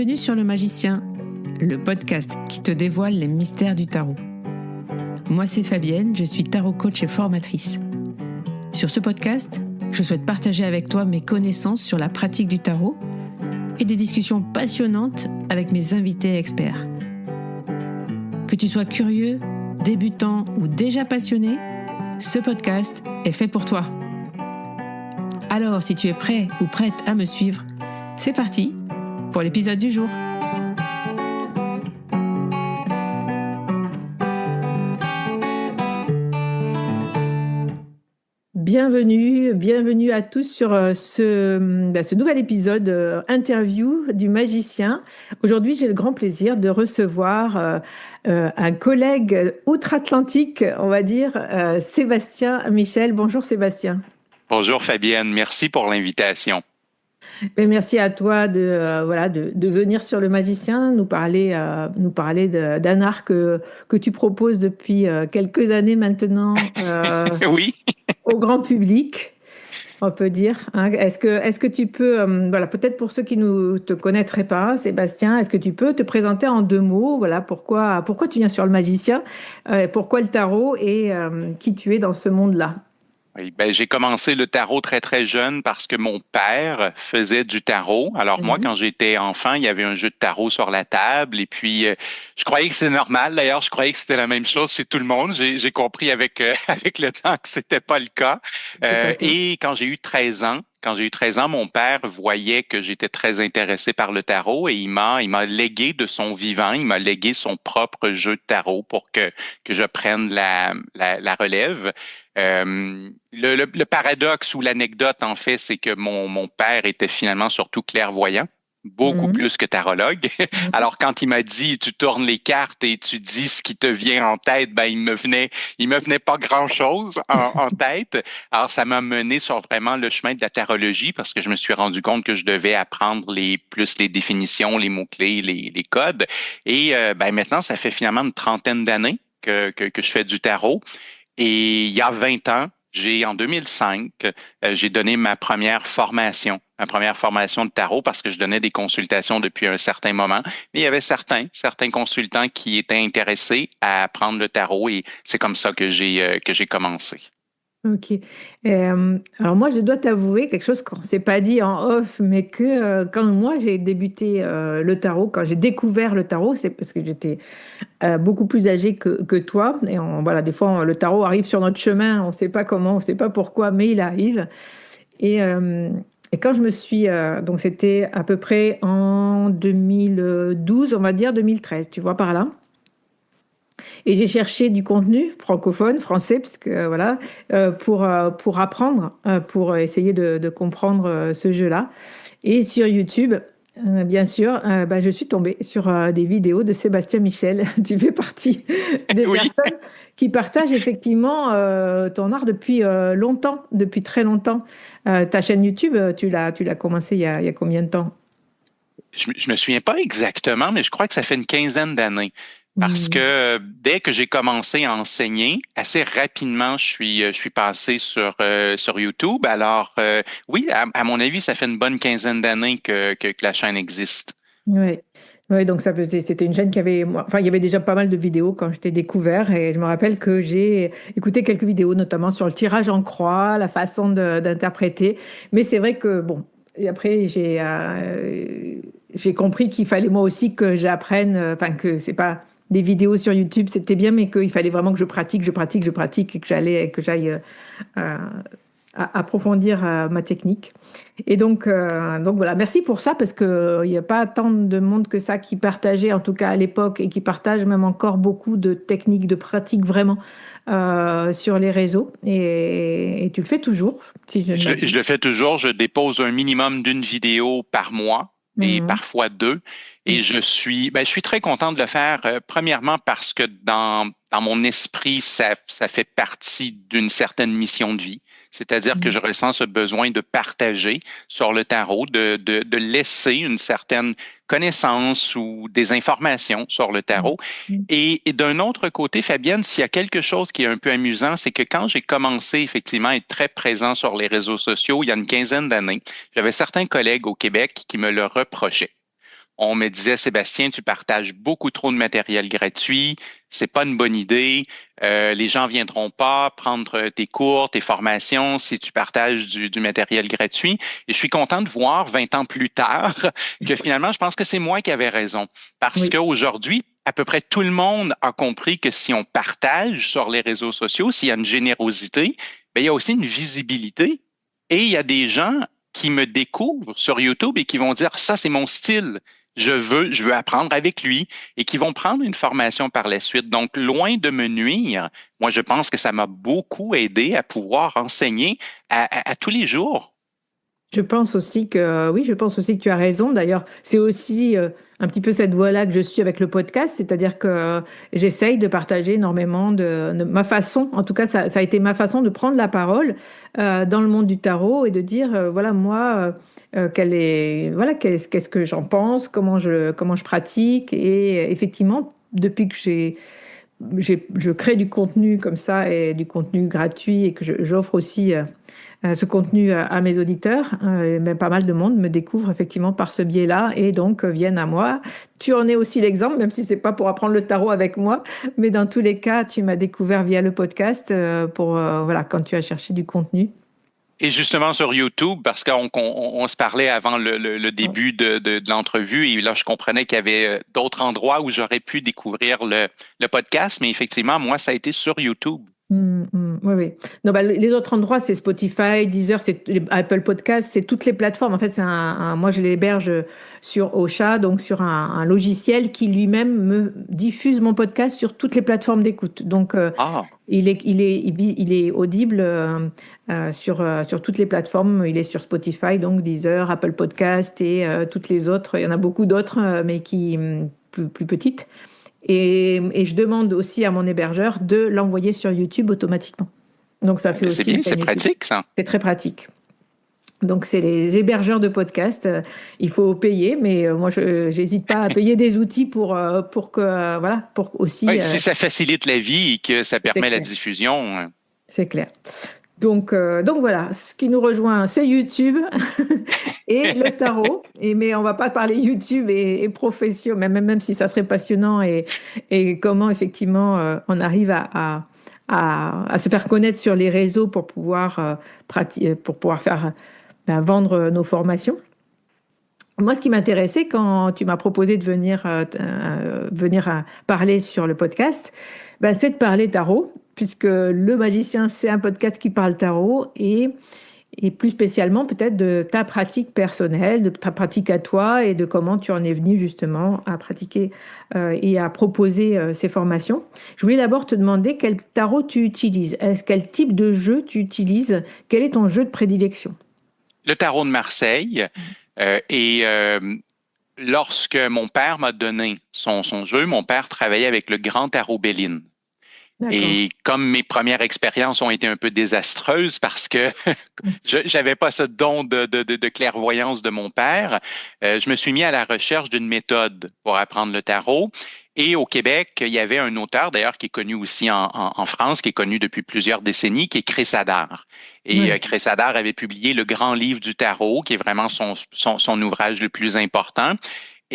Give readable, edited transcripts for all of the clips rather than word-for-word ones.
Bienvenue sur Le Magicien, le podcast qui te dévoile les mystères du tarot. Moi, c'est Fabienne, je suis tarot coach et formatrice. Sur ce podcast, je souhaite partager avec toi mes connaissances sur la pratique du tarot et des discussions passionnantes avec mes invités experts. Que tu sois curieux, débutant ou déjà passionné, ce podcast est fait pour toi. Alors, si tu es prêt ou prête à me suivre, c'est parti pour l'épisode du jour. Bienvenue à tous sur ce nouvel épisode interview du magicien. Aujourd'hui, j'ai le grand plaisir de recevoir un collègue outre-Atlantique, on va dire, Sébastien Michel. Bonjour Sébastien. Bonjour Fabienne, merci pour l'invitation. Et merci à toi de venir sur Le Magicien, nous parler d'un art que tu proposes depuis quelques années maintenant Oui. au grand public, on peut dire. Hein. Est-ce que tu peux, peut-être pour ceux qui ne te connaîtraient pas, Sébastien, est-ce que tu peux te présenter en 2 mots, pourquoi tu viens sur Le Magicien, pourquoi le tarot et qui tu es dans ce monde-là? Oui, j'ai commencé le tarot très, très jeune parce que mon père faisait du tarot. Alors moi, quand j'étais enfant, il y avait un jeu de tarot sur la table et puis je croyais que c'était normal. D'ailleurs, je croyais que c'était la même chose chez tout le monde. J'ai compris avec le temps que c'était pas le cas. Et quand j'ai eu 13 ans, mon père voyait que j'étais très intéressé par le tarot et il m'a légué de son vivant, il m'a légué son propre jeu de tarot pour que je prenne la relève. Le paradoxe ou l'anecdote, en fait, c'est que mon père était finalement surtout clairvoyant, beaucoup plus que tarologue. Alors, quand il m'a dit, tu tournes les cartes et tu dis ce qui te vient en tête, il me venait pas grand-chose en tête. Alors, ça m'a mené sur vraiment le chemin de la tarologie parce que je me suis rendu compte que je devais apprendre plus les définitions, les mots-clés, les codes. Et maintenant, ça fait finalement une trentaine d'années que je fais du tarot. Et il y a 20 ans, en 2005, j'ai donné ma première formation de tarot parce que je donnais des consultations depuis un certain moment. Mais il y avait certains consultants qui étaient intéressés à apprendre le tarot et c'est comme ça que j'ai commencé. Ok. Alors moi, je dois t'avouer quelque chose qu'on ne s'est pas dit en off, mais que quand moi j'ai débuté le tarot, quand j'ai découvert le tarot, c'est parce que j'étais beaucoup plus âgée que toi. Et des fois, le tarot arrive sur notre chemin, on ne sait pas comment, on ne sait pas pourquoi, mais il arrive. Et quand je me suis... donc c'était à peu près en 2012, on va dire 2013, tu vois par là. Et j'ai cherché du contenu francophone, français, parce que pour apprendre, pour essayer de comprendre ce jeu-là. Et sur YouTube, bien sûr, je suis tombée sur des vidéos de Sébastien Michel. Tu fais partie des Oui. personnes qui partagent effectivement ton art depuis longtemps, depuis très longtemps. Ta chaîne YouTube, tu l'as commencé il y a combien de temps? Je me souviens pas exactement, mais je crois que ça fait une quinzaine d'années. Parce que dès que j'ai commencé à enseigner, assez rapidement, je suis passé sur YouTube. Alors, oui, à mon avis, ça fait une bonne quinzaine d'années que la chaîne existe. Oui. Ouais, donc c'était une chaîne qui avait, il y avait déjà pas mal de vidéos quand je t'ai découvert et je me rappelle que j'ai écouté quelques vidéos, notamment sur le tirage en croix, la façon d'interpréter. Mais c'est vrai que bon, et après j'ai compris qu'il fallait moi aussi que j'apprenne, que c'est pas des vidéos sur YouTube, c'était bien, mais qu'il fallait vraiment que je pratique et que j'aille approfondir ma technique. Et donc voilà, merci pour ça, parce qu'il n'y a pas tant de monde que ça qui partageait, en tout cas à l'époque, et qui partage même encore beaucoup de techniques, de pratiques vraiment sur les réseaux. Et tu le fais toujours, si je ne m'abuse. Je le fais toujours. Je dépose un minimum d'une vidéo par mois et parfois 2. Et je suis très content de le faire. Premièrement, parce que dans mon esprit, ça fait partie d'une certaine mission de vie. C'est-à-dire que je ressens ce besoin de partager sur le tarot, de laisser une certaine connaissance ou des informations sur le tarot. Et d'un autre côté, Fabienne, s'il y a quelque chose qui est un peu amusant, c'est que quand j'ai commencé effectivement à être très présent sur les réseaux sociaux il y a une quinzaine d'années, j'avais certains collègues au Québec qui me le reprochaient. on me disait, Sébastien, tu partages beaucoup trop de matériel gratuit, c'est pas une bonne idée, les gens viendront pas prendre tes cours, tes formations si tu partages du matériel gratuit. Et je suis content de voir 20 ans plus tard que finalement, je pense que c'est moi qui avais raison. Parce Oui. qu'aujourd'hui, à peu près tout le monde a compris que si on partage sur les réseaux sociaux, s'il y a une générosité, ben, il y a aussi une visibilité. Et il y a des gens qui me découvrent sur YouTube et qui vont dire, ça, c'est mon style. Je veux apprendre avec lui et qui vont prendre une formation par la suite. Donc, loin de me nuire, moi, je pense que ça m'a beaucoup aidé à pouvoir enseigner à tous les jours. Je pense aussi que, oui, je pense aussi que tu as raison. D'ailleurs, c'est aussi un petit peu cette voie-là que je suis avec le podcast, c'est-à-dire que j'essaye de partager énormément de ma façon, en tout cas, ça a été ma façon de prendre la parole dans le monde du tarot et de dire, voilà, moi, voilà, qu'est-ce que j'en pense, comment je pratique. Et effectivement, depuis que je crée du contenu comme ça et du contenu gratuit et que j'offre aussi ce contenu à mes auditeurs. Mais pas mal de monde me découvre effectivement par ce biais-là et donc viennent à moi. Tu en es aussi l'exemple, même si c'est pas pour apprendre le tarot avec moi, mais dans tous les cas, tu m'as découvert via le podcast pour voilà quand tu as cherché du contenu. Et justement sur YouTube, parce qu'on se parlait avant le début de l'entrevue, et là, je comprenais qu'il y avait d'autres endroits où j'aurais pu découvrir le podcast, mais effectivement, moi, ça a été sur YouTube. Oui, oui. Non, bah, les autres endroits, c'est Spotify, Deezer, c'est Apple Podcast, c'est toutes les plateformes. En fait, moi, je l'héberge sur Ocha, donc sur un logiciel qui lui-même me diffuse mon podcast sur toutes les plateformes d'écoute. Donc, Ah, il est audible sur toutes les plateformes. Il est sur Spotify, donc Deezer, Apple Podcast et toutes les autres. Il y en a beaucoup d'autres, mais qui plus petites. Et je demande aussi à mon hébergeur de l'envoyer sur YouTube automatiquement. Donc ça fait ben c'est aussi, bien, ça c'est une équipe. pratique, ça. C'est très pratique. Donc c'est les hébergeurs de podcasts. Il faut payer, mais moi je n'hésite pas à payer des outils pour que voilà pour aussi Oui, si ça facilite la vie et que ça c'est permet la clair, diffusion. c'est clair. Donc voilà, ce qui nous rejoint, c'est YouTube et le tarot. Mais on va pas parler YouTube et profession, même si ça serait passionnant et comment effectivement on arrive à se faire connaître sur les réseaux pour pouvoir pour pouvoir faire vendre nos formations. Moi, ce qui m'intéressait quand tu m'as proposé de venir parler sur le podcast, ben, c'est de parler tarot, puisque Le Magicien, c'est un podcast qui parle tarot et plus spécialement peut-être de ta pratique personnelle, de ta pratique à toi et de comment tu en es venu justement à pratiquer et à proposer ces formations. Je voulais d'abord te demander quel tarot tu utilises. Quel type de jeu tu utilises? Quel est ton jeu de prédilection? Le tarot de Marseille. Et lorsque mon père m'a donné son jeu, mon père travaillait avec le grand tarot Béline. D'accord. Et comme mes premières expériences ont été un peu désastreuses parce que je n'avais pas ce don de clairvoyance de mon père, je me suis mis à la recherche d'une méthode pour apprendre le tarot. Et au Québec, il y avait un auteur, d'ailleurs, qui est connu aussi en France, qui est connu depuis plusieurs décennies, qui est Chris Hadar. Et Oui. Chris Hadar avait publié le Grand Livre du Tarot, qui est vraiment son ouvrage le plus important.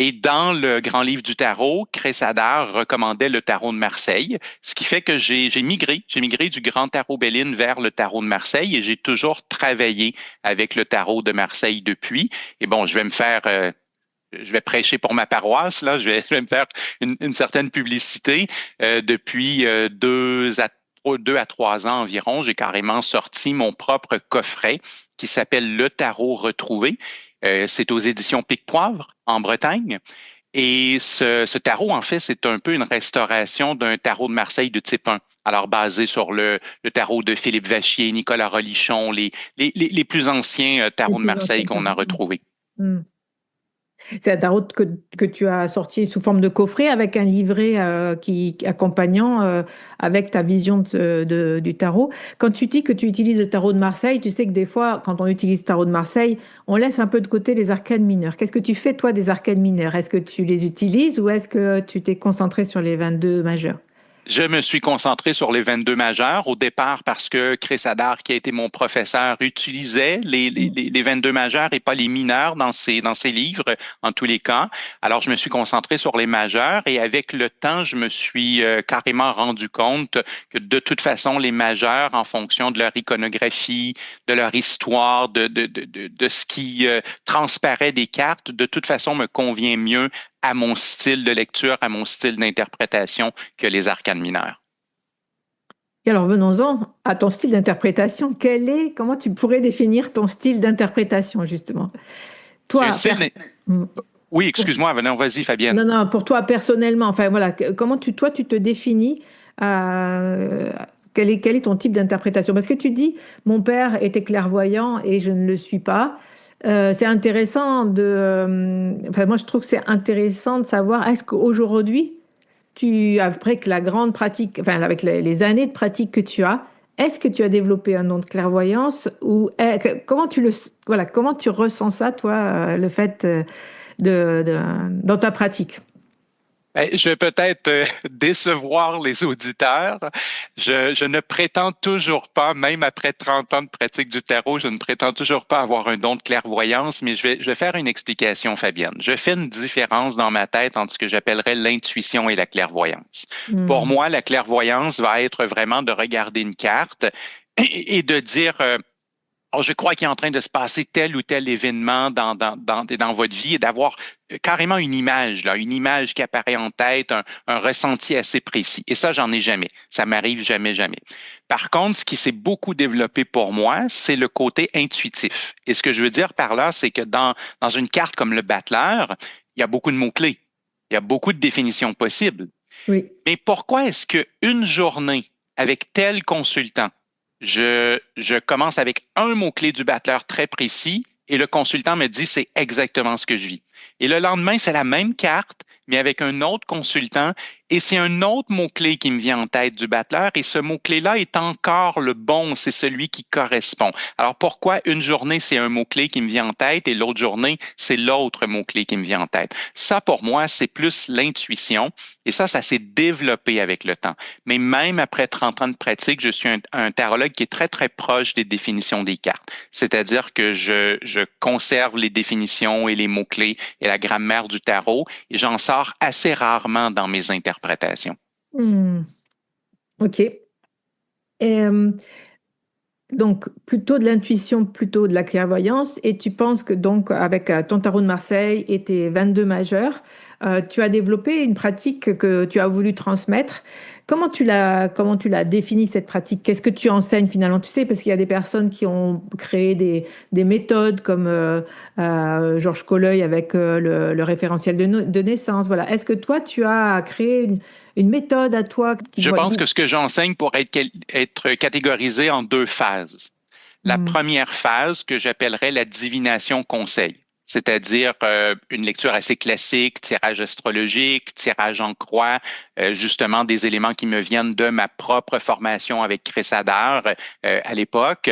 Et dans le Grand Livre du Tarot, Chris Hadar recommandait le tarot de Marseille, ce qui fait que j'ai migré. J'ai migré du Grand Tarot Béline vers le tarot de Marseille et j'ai toujours travaillé avec le tarot de Marseille depuis. Et bon, je vais prêcher pour ma paroisse, là, je vais me faire une certaine publicité. Depuis 2 à 3 ans environ, j'ai carrément sorti mon propre coffret qui s'appelle Le Tarot retrouvé. C'est aux éditions Pic-Poivre en Bretagne. Et ce tarot, en fait, c'est un peu une restauration d'un tarot de Marseille de type 1. Alors, basé sur le tarot de Philippe Vachier, Nicolas Rolichon, les plus anciens Les tarots de plus Marseille anciens qu'on a tarots. retrouvés. Hmm. C'est un tarot que tu as sorti sous forme de coffret avec un livret qui accompagnant avec ta vision du tarot. Quand tu dis que tu utilises le tarot de Marseille, tu sais que des fois, quand on utilise le tarot de Marseille, on laisse un peu de côté les arcanes mineures. Qu'est-ce que tu fais, toi, des arcanes mineures? Est-ce que tu les utilises ou est-ce que tu t'es concentré sur les 22 majeurs? Je me suis concentré sur les 22 majeurs au départ parce que Chris Hadar, qui a été mon professeur, utilisait les 22 majeurs et pas les mineurs dans ses livres, en tous les cas. Alors, je me suis concentré sur les majeurs et avec le temps, je me suis carrément rendu compte que de toute façon, les majeurs, en fonction de leur iconographie, de leur histoire, de ce qui transparaît des cartes, de toute façon, me convient mieux à mon style de lecture, à mon style d'interprétation que les arcanes mineures. Et alors venons-en à ton style d'interprétation. Comment tu pourrais définir ton style d'interprétation, justement? J'ai un Toi, style... Hmm. Oui, excuse-moi, non, vas-y, Fabienne. Non, non, pour toi personnellement, enfin voilà, comment toi, tu te définis, quel est ton type d'interprétation? Parce que tu dis, mon père était clairvoyant et je ne le suis pas. C'est intéressant enfin moi je trouve que c'est intéressant de savoir, est-ce qu'aujourd'hui, après que la grande pratique, enfin avec les années de pratique que tu as, est-ce que tu as développé un don de clairvoyance ou voilà, comment tu ressens ça, toi, le fait dans ta pratique? Je vais peut-être décevoir les auditeurs. Je ne prétends toujours pas, même après 30 ans de pratique du tarot, je ne prétends toujours pas avoir un don de clairvoyance, mais je vais faire une explication, Fabienne. Je fais une différence dans ma tête entre ce que j'appellerais l'intuition et la clairvoyance. Pour Hmm. moi, la clairvoyance va être vraiment de regarder une carte et de dire, oh, je crois qu'il est en train de se passer tel ou tel événement dans votre vie et d'avoir carrément une image, là, une image qui apparaît en tête, un ressenti assez précis. Et ça, j'en ai jamais. Ça m'arrive jamais, jamais. Par contre, ce qui s'est beaucoup développé pour moi, c'est le côté intuitif. Et ce que je veux dire par là, c'est que dans une carte comme le battleur, il y a beaucoup de mots-clés. Il y a beaucoup de définitions possibles. Oui. Mais pourquoi est-ce qu'une journée avec tel consultant, je commence avec un mot-clé du battleur très précis et le consultant me dit c'est exactement ce que je vis. Et le lendemain, c'est la même carte, mais avec un autre consultant et c'est un autre mot-clé qui me vient en tête du battleur et ce mot-clé-là est encore le bon, c'est celui qui correspond. Alors pourquoi une journée, c'est un mot-clé qui me vient en tête et l'autre journée, c'est l'autre mot-clé qui me vient en tête? Ça, pour moi, c'est plus l'intuition et ça s'est développé avec le temps. Mais même après 30 ans de pratique, je suis un tarologue qui est très, très proche des définitions des cartes. C'est-à-dire que je conserve les définitions et les mots-clés et la grammaire du tarot et j'en sors assez rarement dans mes interprétations. Hmm. Ok. Donc, plutôt de l'intuition, plutôt de la clairvoyance. Et tu penses que donc, avec ton tarot de Marseille et tes 22 majeurs, tu as développé une pratique que tu as voulu transmettre. Comment tu l'as définie, cette pratique? Qu'est-ce que tu enseignes finalement? Tu sais, parce qu'il y a des personnes qui ont créé des méthodes comme Georges Colleuil avec le référentiel de naissance. Voilà. Est-ce que toi, tu as créé une méthode à toi qui Je doit... pense que ce que j'enseigne pourrait être catégorisé en deux phases. La Hmm. première phase que j'appellerais la divination conseil, c'est-à-dire une lecture assez classique, tirage astrologique, tirage en croix, justement des éléments qui me viennent de ma propre formation avec Chris Hadar à l'époque.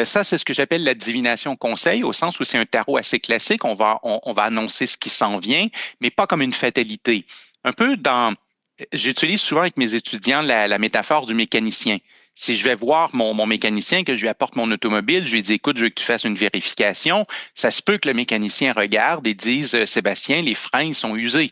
Ça, c'est ce que j'appelle la divination conseil, au sens où c'est un tarot assez classique. On va annoncer ce qui s'en vient, mais pas comme une fatalité. Un peu dans J'utilise souvent avec mes étudiants la métaphore du mécanicien. Si je vais voir mon mécanicien, que je lui apporte mon automobile, je lui dis, écoute, je veux que tu fasses une vérification, ça se peut que le mécanicien regarde et dise, Sébastien, les freins ils sont usés.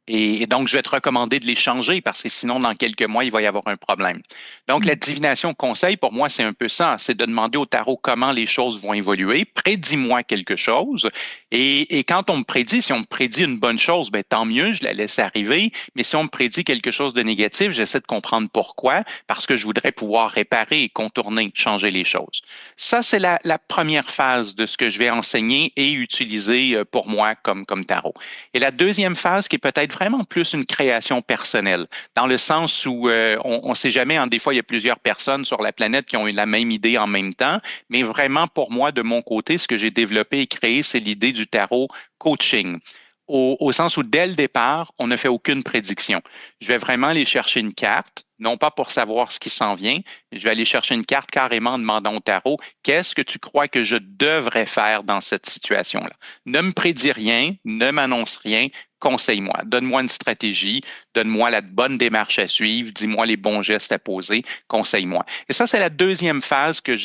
Et donc, je vais te recommander de les changer parce que sinon, dans quelques mois, il va y avoir un problème. Donc, la divination conseil, pour moi, c'est un peu ça. C'est de demander au tarot comment les choses vont évoluer. Prédis-moi quelque chose. Et quand on me prédit, si on me prédit une bonne chose, ben, tant mieux, je la laisse arriver. Mais si on me prédit quelque chose de négatif, j'essaie de comprendre pourquoi, parce que je voudrais pouvoir réparer, contourner, changer les choses. Ça, c'est la première phase de ce que je vais enseigner et utiliser pour moi comme tarot. Et la deuxième phase, qui est peut-être vraiment plus une création personnelle, dans le sens où on ne sait jamais, des fois, il y a plusieurs personnes sur la planète qui ont eu la même idée en même temps, mais vraiment, pour moi, de mon côté, ce que j'ai développé et créé, c'est l'idée du tarot coaching. Au sens où, dès le départ, on ne fait aucune prédiction. Je vais vraiment aller chercher une carte, non pas pour savoir ce qui s'en vient, mais je vais aller chercher une carte carrément en demandant au tarot, qu'est-ce que tu crois que je devrais faire dans cette situation-là? Ne me prédis rien, ne m'annonce rien, conseille-moi, donne-moi une stratégie, donne-moi la bonne démarche à suivre, dis-moi les bons gestes à poser, conseille-moi. Et ça, c'est la deuxième phase que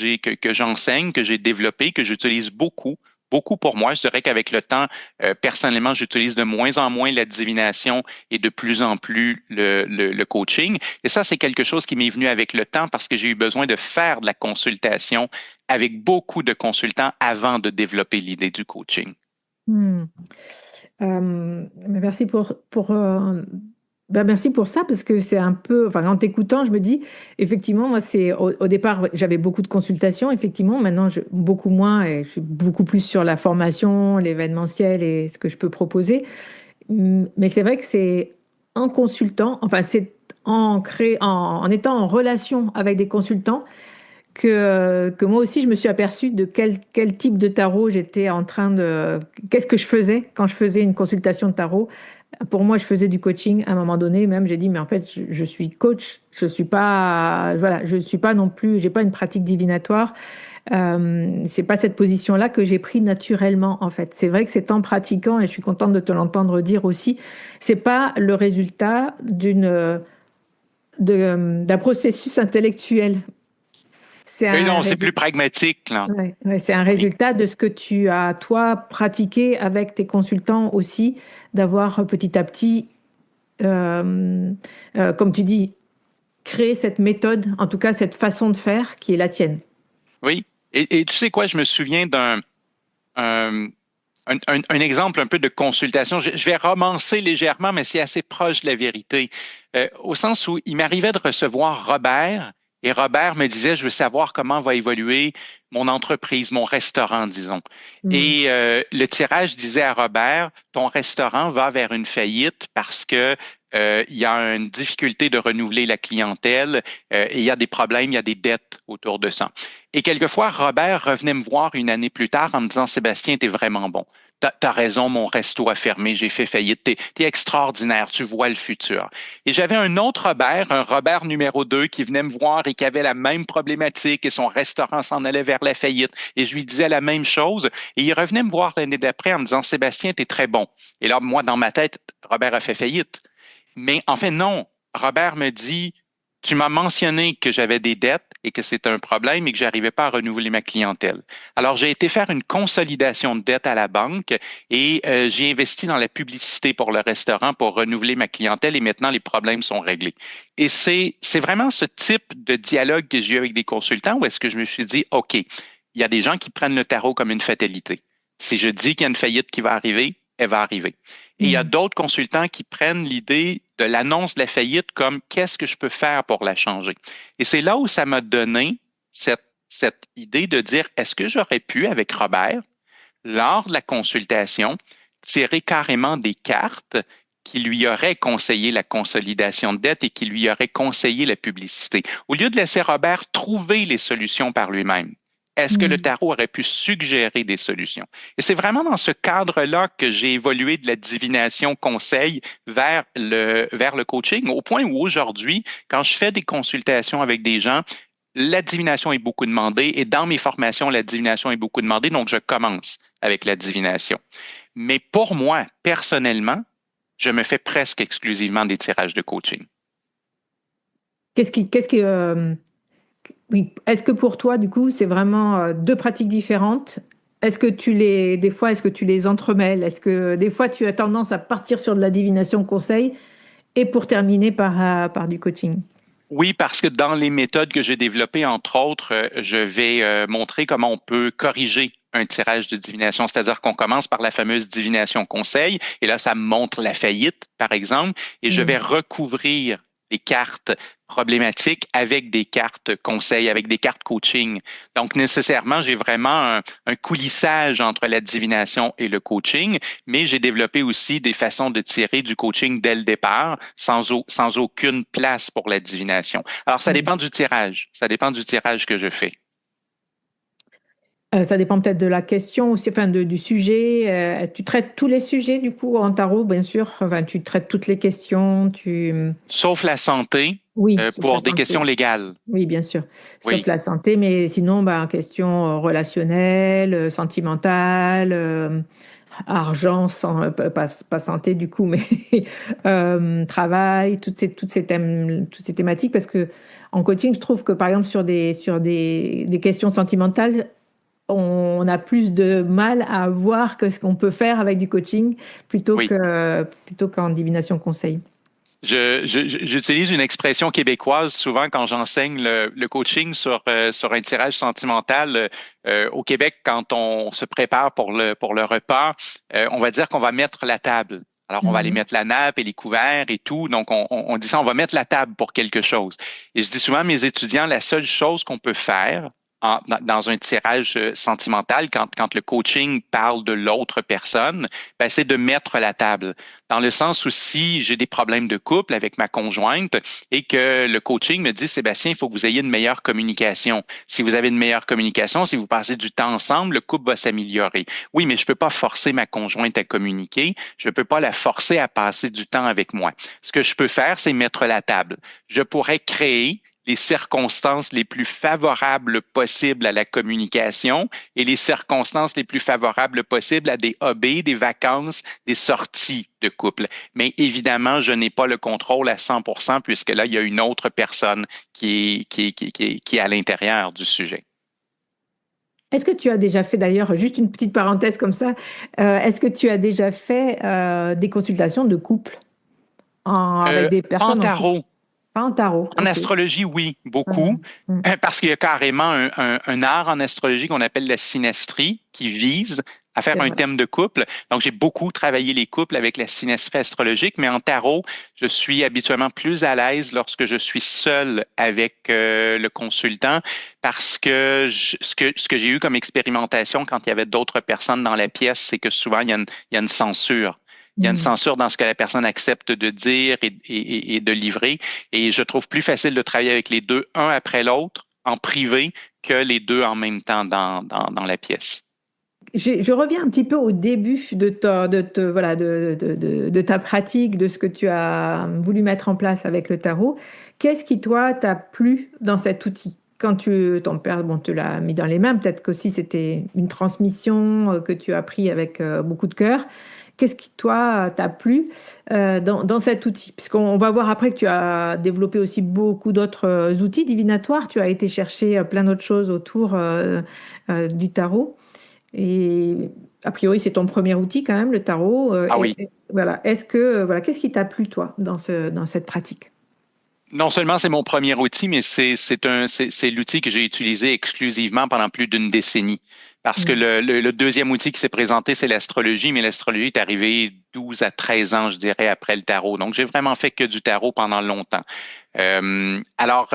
j'enseigne, que j'ai développée, que j'utilise beaucoup pour moi. Je dirais qu'avec le temps, personnellement, j'utilise de moins en moins la divination et de plus en plus le coaching. Et ça, c'est quelque chose qui m'est venu avec le temps parce que j'ai eu besoin de faire de la consultation avec beaucoup de consultants avant de développer l'idée du coaching. Hmm. Merci merci pour ça parce que c'est un peu, enfin, en t'écoutant, je me dis, effectivement, moi, au départ, j'avais beaucoup de consultations, effectivement, maintenant, beaucoup moins et je suis beaucoup plus sur la formation, l'événementiel et ce que je peux proposer. Mais c'est vrai que c'est en consultant, enfin, c'est en étant en relation avec des consultants que moi aussi, je me suis aperçue de quel type de tarot j'étais en train de... Qu'est-ce que je faisais quand je faisais une consultation de tarot? Pour moi, je faisais du coaching à un moment donné. Même, j'ai dit, mais en fait, je suis coach. Je suis pas, voilà, je suis pas non plus, j'ai pas une pratique divinatoire. C'est pas cette position-là que j'ai pris naturellement, en fait. C'est vrai que c'est en pratiquant, et je suis contente de te l'entendre dire aussi, c'est pas le résultat d'un processus intellectuel. C'est Oui, un non, c'est plus résultat. pragmatique, là. Ouais, ouais, c'est un Oui. résultat de ce que tu as, toi, pratiqué avec tes consultants aussi, d'avoir petit à petit, euh, comme tu dis, créé cette méthode, en tout cas cette façon de faire qui est la tienne. Oui. Et tu sais quoi, je me souviens un, un exemple un peu de consultation. Je vais romancer légèrement, mais c'est assez proche de la vérité. Au sens où il m'arrivait de recevoir Robert et Robert me disait, je veux savoir comment va évoluer mon entreprise, mon restaurant, disons. Hmm. Et le tirage disait à Robert, ton restaurant va vers une faillite parce que il y a une difficulté de renouveler la clientèle et il y a des problèmes, il y a des dettes autour de ça. Et quelquefois, Robert revenait me voir une année plus tard en me disant, Sébastien, t'es vraiment bon. T'as raison, mon resto a fermé, j'ai fait faillite. T'es extraordinaire, tu vois le futur. Et j'avais un autre Robert, un Robert numéro 2, qui venait me voir et qui avait la même problématique et son restaurant s'en allait vers la faillite. Et je lui disais la même chose. Et il revenait me voir l'année d'après en me disant, Sébastien, t'es très bon. Et là, moi, dans ma tête, Robert a fait faillite. Mais en fait, non. Robert me dit, tu m'as mentionné que j'avais des dettes et que c'était un problème et que j'arrivais pas à renouveler ma clientèle. Alors, j'ai été faire une consolidation de dettes à la banque et j'ai investi dans la publicité pour le restaurant pour renouveler ma clientèle et maintenant les problèmes sont réglés. Et c'est vraiment ce type de dialogue que j'ai eu avec des consultants où est-ce que je me suis dit, OK, il y a des gens qui prennent le tarot comme une fatalité. Si je dis qu'il y a une faillite qui va arriver, elle va arriver. Et il y a Hmm. d'autres consultants qui prennent l'idée de l'annonce de la faillite comme qu'est-ce que je peux faire pour la changer. Et c'est là où ça m'a donné cette idée de dire est-ce que j'aurais pu, avec Robert, lors de la consultation, tirer carrément des cartes qui lui auraient conseillé la consolidation de dette et qui lui auraient conseillé la publicité, au lieu de laisser Robert trouver les solutions par lui-même. Est-ce que le Hmm. tarot aurait pu suggérer des solutions? Et c'est vraiment dans ce cadre-là que j'ai évolué de la divination conseil vers le coaching, au point où aujourd'hui, quand je fais des consultations avec des gens, la divination est beaucoup demandée et dans mes formations, la divination est beaucoup demandée, donc je commence avec la divination. Mais pour moi, personnellement, je me fais presque exclusivement des tirages de coaching. Qu'est-ce qui, oui, est-ce que pour toi, du coup, c'est vraiment deux pratiques différentes? Est-ce que des fois, est-ce que tu les entremêles? Est-ce que des fois, tu as tendance à partir sur de la divination conseil et pour terminer par du coaching? Oui, parce que dans les méthodes que j'ai développées, entre autres, je vais montrer comment on peut corriger un tirage de divination, c'est-à-dire qu'on commence par la fameuse divination conseil, et là, ça montre la faillite, par exemple, et je vais Hmm. recouvrir les cartes problématiques avec des cartes conseil, avec des cartes coaching. Donc, nécessairement, j'ai vraiment un coulissage entre la divination et le coaching, mais j'ai développé aussi des façons de tirer du coaching dès le départ, sans aucune place pour la divination. Alors, ça Hmm. dépend du tirage. Ça dépend du tirage que je fais. Ça dépend peut-être de la question aussi, enfin du sujet. Tu traites tous les sujets du coup en tarot, bien sûr. Enfin, tu traites toutes les questions. Sauf la santé, Oui, sauf la pour des questions santé. légales. Oui, bien sûr. Sauf Oui. la santé, mais sinon, bah, question relationnelle, sentimentale. argent, pas santé du coup, mais travail, toutes ces thématiques, parce que en coaching, je trouve que par exemple des questions sentimentales, on a plus de mal à voir que ce qu'on peut faire avec du coaching Oui. plutôt qu'en divination conseil. J'utilise une expression québécoise souvent quand j'enseigne le coaching sur un tirage sentimental. Au Québec, quand on se prépare pour le repas, on va dire qu'on va mettre la table. Alors, on va aller Mhm. mettre la nappe et les couverts et tout. Donc, on dit ça, on va mettre la table pour quelque chose. Et je dis souvent à mes étudiants, la seule chose qu'on peut faire dans un tirage sentimental, quand le coaching parle de l'autre personne, ben, c'est de mettre la table. Dans le sens où si j'ai des problèmes de couple avec ma conjointe et que le coaching me dit, Sébastien, il faut que vous ayez une meilleure communication. Si vous avez une meilleure communication, si vous passez du temps ensemble, le couple va s'améliorer. Oui, mais je ne peux pas forcer ma conjointe à communiquer. Je ne peux pas la forcer à passer du temps avec moi. Ce que je peux faire, c'est mettre la table. Je pourrais créer les circonstances les plus favorables possibles à la communication et les circonstances les plus favorables possibles à des hobbies, des vacances, des sorties de couple. Mais évidemment, je n'ai pas le contrôle à 100% puisque là, il y a une autre personne qui est à l'intérieur du sujet. Est-ce que tu as déjà fait, d'ailleurs, juste une petite parenthèse comme ça, est-ce que tu as déjà fait des consultations de couple avec des Pas en personnes en couple? tarot. Pas en tarot, En ok. astrologie, oui, beaucoup, Mhm. Mhm. parce qu'il y a carrément un art en astrologie qu'on appelle la synestrie qui vise à faire C'est un vrai. thème de couple. Donc, j'ai beaucoup travaillé les couples avec la synestrie astrologique, mais en tarot, je suis habituellement plus à l'aise lorsque je suis seul avec le consultant parce que ce que j'ai eu comme expérimentation quand il y avait d'autres personnes dans la pièce, c'est que souvent, il y a une censure. Il y a une Mhm. censure dans ce que la personne accepte de dire et de livrer. Et je trouve plus facile de travailler avec les deux, un après l'autre, en privé, que les deux en même temps dans la pièce. Je reviens un petit peu au début voilà, de ta pratique, de ce que tu as voulu mettre en place avec le tarot. Qu'est-ce qui, toi, t'a plu dans cet outil? Ton père, bon, te l'a mis dans les mains, peut-être qu'aussi c'était une transmission que tu as pris avec beaucoup de cœur. Qu'est-ce qui, toi, t'a plu dans cet outil? Puisqu'on va voir après que tu as développé aussi beaucoup d'autres outils divinatoires. Tu as été chercher plein d'autres choses autour du tarot. Et a priori, c'est ton premier outil quand même, le tarot. Ah oui. Voilà. Voilà, qu'est-ce qui t'a plu, toi, dans cette pratique? Non seulement c'est mon premier outil, mais c'est l'outil que j'ai utilisé exclusivement pendant plus d'une décennie. Parce que Mm. le deuxième outil qui s'est présenté, c'est l'astrologie, mais l'astrologie est arrivée 12 à 13 ans, je dirais, après le tarot. Donc, j'ai vraiment fait que du tarot pendant longtemps. Alors,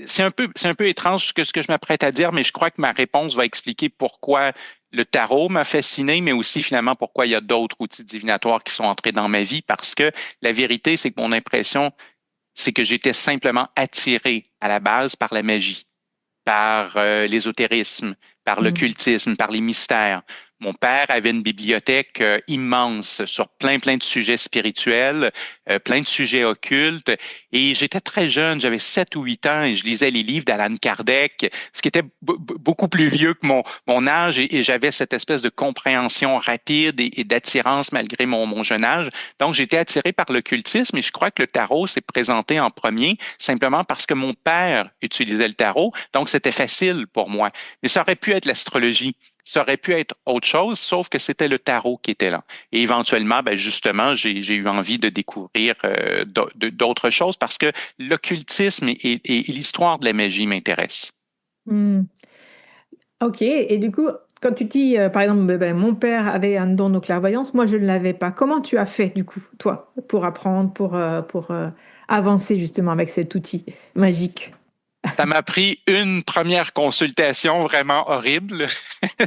c'est un peu étrange ce que je m'apprête à dire, mais je crois que ma réponse va expliquer pourquoi le tarot m'a fasciné, mais aussi finalement pourquoi il y a d'autres outils divinatoires qui sont entrés dans ma vie. Parce que la vérité, c'est que mon impression, c'est que j'étais simplement attiré à la base par la magie, par l'ésotérisme, par Mm. l'occultisme, par les mystères. Mon père avait une bibliothèque immense sur plein de sujets spirituels, plein de sujets occultes. Et j'étais très jeune, j'avais 7 ou 8 ans et je lisais les livres d'Alan Kardec, ce qui était beaucoup plus vieux que mon âge et j'avais cette espèce de compréhension rapide et d'attirance malgré mon jeune âge. Donc, j'étais attiré par l'occultisme et je crois que le tarot s'est présenté en premier simplement parce que mon père utilisait le tarot. Donc, c'était facile pour moi. Mais ça aurait pu être l'astrologie. Ça aurait pu être autre chose, sauf que c'était le tarot qui était là. Et éventuellement, ben justement, j'ai eu envie de découvrir d'autres choses parce que l'occultisme et l'histoire de la magie m'intéressent. Mm. Ok, et du coup, quand tu dis, par exemple, ben, mon père avait un don de clairvoyance, moi je ne l'avais pas. Comment tu as fait, du coup, toi, pour apprendre, pour avancer justement avec cet outil magique? Ça m'a pris une première consultation vraiment horrible,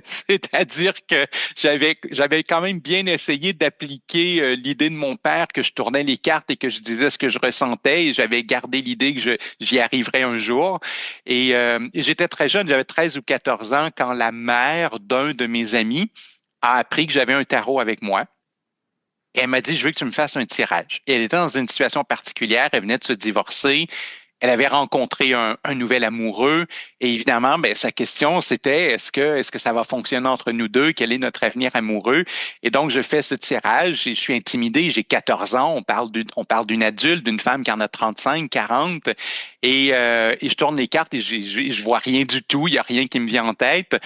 c'est-à-dire que j'avais quand même bien essayé d'appliquer l'idée de mon père que je tournais les cartes et que je disais ce que je ressentais et j'avais gardé l'idée que j'y arriverais un jour. Et j'étais très jeune, j'avais 13 ou 14 ans quand la mère d'un de mes amis a appris que j'avais un tarot avec moi. Et elle m'a dit, je veux que tu me fasses un tirage. Et elle était dans une situation particulière, elle venait de se divorcer elle avait rencontré un nouvel amoureux et évidemment, ben, sa question, c'était est-ce que ça va fonctionner entre nous deux? Quel est notre avenir amoureux? Et donc, je fais ce tirage et je suis intimidé. J'ai 14 ans. On parle d'une adulte, d'une femme qui en a 35, 40. Et je tourne les cartes et je vois rien du tout. Il n'y a rien qui me vient en tête.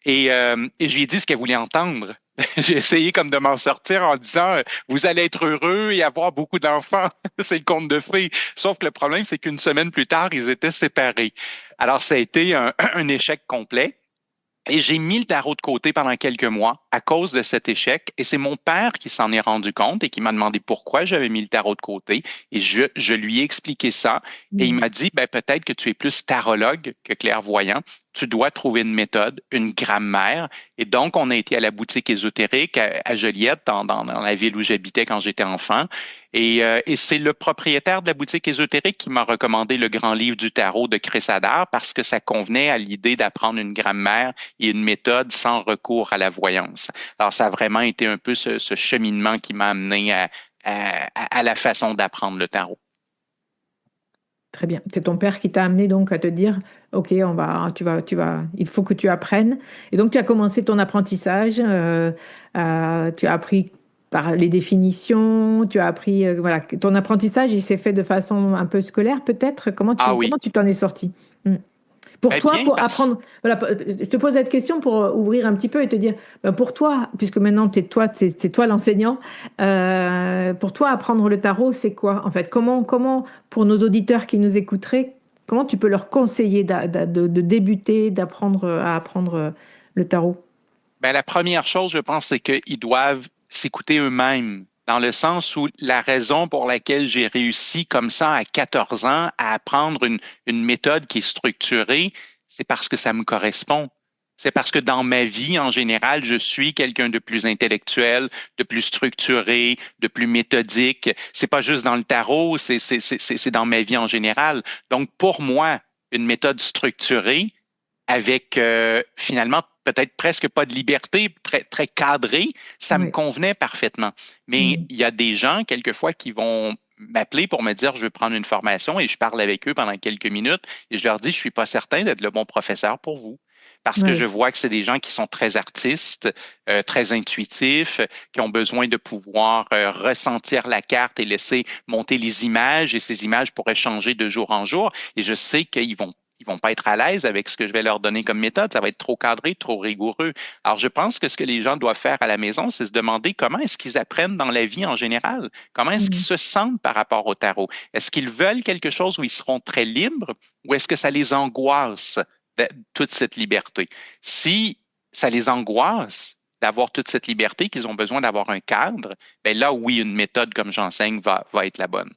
Et je lui ai dit ce qu'elle voulait entendre. J'ai essayé comme de m'en sortir en disant vous allez être heureux et avoir beaucoup d'enfants. C'est le conte de fées. Sauf que le problème, c'est qu'une semaine plus tard, ils étaient séparés. Alors, ça a été un échec complet. Et j'ai mis le tarot de côté pendant quelques mois à cause de cet échec. Et c'est mon père qui s'en est rendu compte et qui m'a demandé pourquoi j'avais mis le tarot de côté. Et je lui ai expliqué ça. Et il m'a dit, ben, peut-être que tu es plus tarologue que clairvoyant. Tu dois trouver une méthode, une grammaire. Et donc, on a été à la boutique ésotérique à Joliette, dans la ville où j'habitais quand j'étais enfant. Et c'est le propriétaire de la boutique ésotérique qui m'a recommandé le grand livre du tarot de Chris Hadar parce que ça convenait à l'idée d'apprendre une grammaire et une méthode sans recours à la voyance. Alors, ça a vraiment été un peu ce cheminement qui m'a amené à la façon d'apprendre le tarot. Très bien. C'est ton père qui t'a amené donc à te dire, OK, il faut que tu apprennes. Et donc tu as commencé ton apprentissage. Tu as appris par les définitions. Tu as appris, voilà, ton apprentissage, il s'est fait de façon un peu scolaire, peut-être. Ah Comment oui. tu t'en es sorti? Hmm. Pour Eh toi, bien, pour apprendre, voilà, je te pose cette question pour ouvrir un petit peu et te dire, ben, pour toi, puisque maintenant c'est toi l'enseignant, pour toi, apprendre le tarot, c'est quoi? En fait, pour nos auditeurs qui nous écouteraient, comment tu peux leur conseiller de débuter, d'apprendre à apprendre le tarot? ben, la première chose, je pense, c'est qu'ils doivent s'écouter eux-mêmes, dans le sens où la raison pour laquelle j'ai réussi comme ça à 14 ans à apprendre une méthode qui est structurée, c'est parce que ça me correspond. C'est parce que dans ma vie, en général, je suis quelqu'un de plus intellectuel, de plus structuré, de plus méthodique. C'est pas juste dans le tarot, c'est dans ma vie en général. Donc, pour moi, une méthode structurée, avec finalement peut-être presque pas de liberté, très, très cadré, ça me Oui. convenait parfaitement. Mais Mm. il y a des gens, quelquefois, qui vont m'appeler pour me dire je veux prendre une formation et je parle avec eux pendant quelques minutes et je leur dis je suis pas certain d'être le bon professeur pour vous. Parce que je Ouais. vois que c'est des gens qui sont très artistes, très intuitifs, qui ont besoin de pouvoir ressentir la carte et laisser monter les images, et ces images pourraient changer de jour en jour. Et je sais qu'ils vont pas être à l'aise avec ce que je vais leur donner comme méthode. Ça va être trop cadré, trop rigoureux. Alors, je pense que ce que les gens doivent faire à la maison, c'est se demander comment est-ce qu'ils apprennent dans la vie en général? Comment est-ce qu'ils Mm. se sentent par rapport au tarot? Est-ce qu'ils veulent quelque chose où ils seront très libres ou est-ce que ça les angoisse, toute cette liberté? Si ça les angoisse d'avoir toute cette liberté, qu'ils ont besoin d'avoir un cadre, bien là, oui, une méthode comme j'enseigne va être la bonne.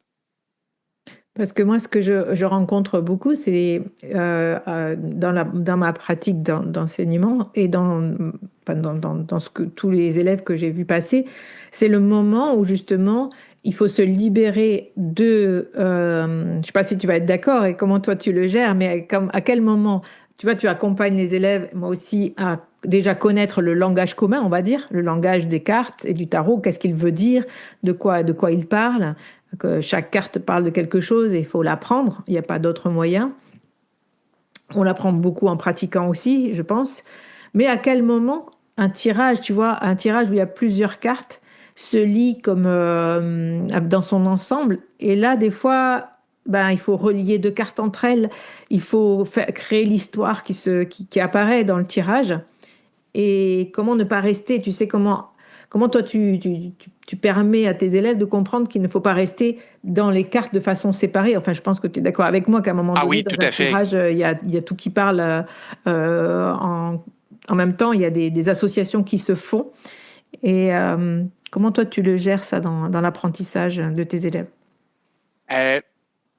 Parce que moi, ce que je rencontre beaucoup, c'est dans ma pratique d'enseignement et enfin, dans ce que tous les élèves que j'ai vus passer, c'est le moment où justement il faut se libérer je ne sais pas si tu vas être d'accord et comment toi tu le gères, mais à quel moment, tu vois, tu accompagnes les élèves, moi aussi, à déjà connaître le langage commun, on va dire, le langage des cartes et du tarot, qu'est-ce qu'il veut dire, de quoi il parle, que chaque carte parle de quelque chose et il faut l'apprendre, il n'y a pas d'autre moyen. On l'apprend beaucoup en pratiquant aussi, je pense. Mais à quel moment un tirage, tu vois, un tirage où il y a plusieurs cartes se lit comme dans son ensemble. Et là, des fois, ben, il faut relier deux cartes entre elles. Il faut créer l'histoire qui apparaît dans le tirage. Et comment ne pas rester, tu sais, comment toi tu permets à tes élèves de comprendre qu'il ne faut pas rester dans les cartes de façon séparée. Enfin, je pense que tu es d'accord avec moi qu'à un moment Ah donné, oui, dans tout un à fait. tirage, il y a tout qui parle en même temps, il y a des associations qui se font. Et comment toi tu le gères ça dans l'apprentissage de tes élèves? Euh,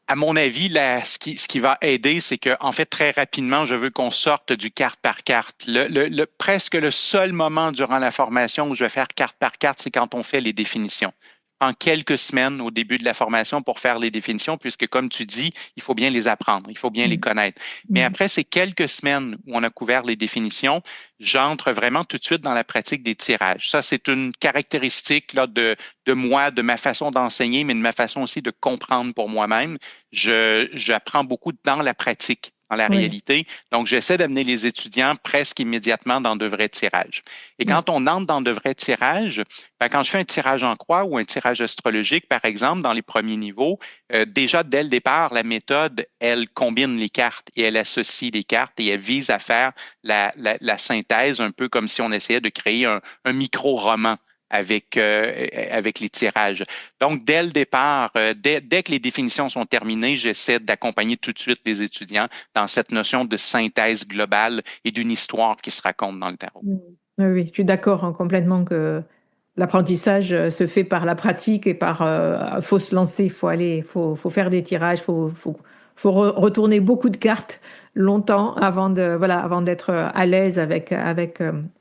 À mon avis, là, ce qui va aider, c'est que, en fait, très rapidement, je veux qu'on sorte du carte par carte. Presque le seul moment durant la formation où je vais faire carte par carte, c'est quand on fait les définitions. prend quelques semaines au début de la formation pour faire les définitions, puisque comme tu dis, il faut bien les apprendre, il faut bien les Mm. connaître. Mais Mm. après ces quelques semaines où on a couvert les définitions, j'entre vraiment tout de suite dans la pratique des tirages. Ça, c'est une caractéristique là, de moi, de ma façon d'enseigner, mais de ma façon aussi de comprendre pour moi-même. J'apprends beaucoup dans la pratique, dans la Oui, réalité. Donc, j'essaie d'amener les étudiants presque immédiatement dans de vrais tirages. Et oui. quand on entre dans de vrais tirages, ben, quand je fais un tirage en croix ou un tirage astrologique, par exemple, dans les premiers niveaux, déjà dès le départ, la méthode, elle combine les cartes et elle associe les cartes et elle vise à faire la synthèse, un peu comme si on essayait de créer un micro-roman avec les tirages. Donc, dès le départ, dès que les définitions sont terminées, j'essaie d'accompagner tout de suite les étudiants dans cette notion de synthèse globale et d'une histoire qui se raconte dans le tarot. Mm. Oui, oui, je suis d'accord hein, complètement que l'apprentissage se fait par la pratique et par faut se lancer, faut aller, faut faire des tirages, faut retourner beaucoup de cartes longtemps avant de voilà avant d'être à l'aise avec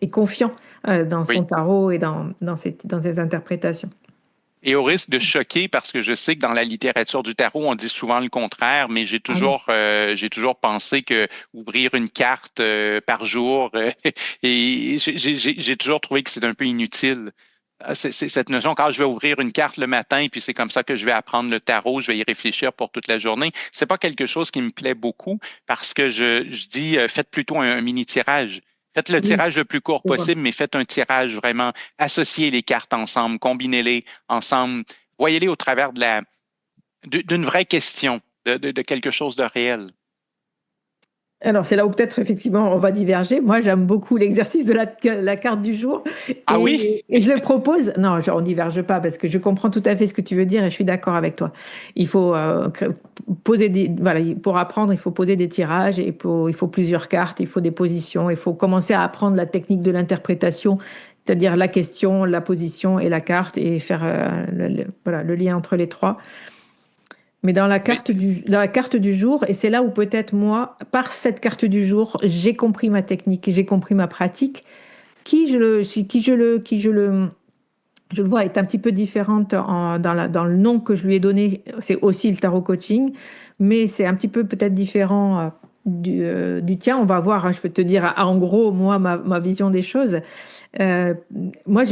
et confiant dans son Oui. tarot et dans ses interprétations. Et au risque de choquer, parce que je sais que dans la littérature du tarot, on dit souvent le contraire, mais Ah oui. j'ai toujours pensé que ouvrir une carte par jour, et j'ai toujours trouvé que c'est un peu inutile. C'est cette notion, quand je vais ouvrir une carte le matin, puis c'est comme ça que je vais apprendre le tarot, je vais y réfléchir pour toute la journée. C'est pas quelque chose qui me plaît beaucoup parce que je dis, faites plutôt un mini-tirage. Faites le Oui, tirage le plus court je vois. possible, mais faites un tirage vraiment, associez les cartes ensemble, combinez-les ensemble, voyez-les au travers d'une vraie question, de quelque chose de réel. Alors, c'est là où peut-être effectivement on va diverger. Moi, j'aime beaucoup l'exercice de la carte du jour Ah oui? et je le propose. Non, on ne diverge pas parce que je comprends tout à fait ce que tu veux dire et je suis d'accord avec toi. Il faut poser voilà, pour apprendre, il faut poser des tirages et il faut plusieurs cartes, il faut des positions, il faut commencer à apprendre la technique de l'interprétation, c'est-à-dire la question, la position et la carte et faire voilà, le lien entre les trois. Mais Mais dans la carte du jour, et c'est là où peut-être moi, par cette carte du jour, j'ai compris ma technique, j'ai compris ma pratique, je le vois est un petit peu différente dans le nom que je lui ai donné. C'est aussi le tarot coaching, mais c'est un petit peu peut-être différent du tien. On va voir, hein, je peux te dire en gros, moi, ma vision des choses. Euh, moi,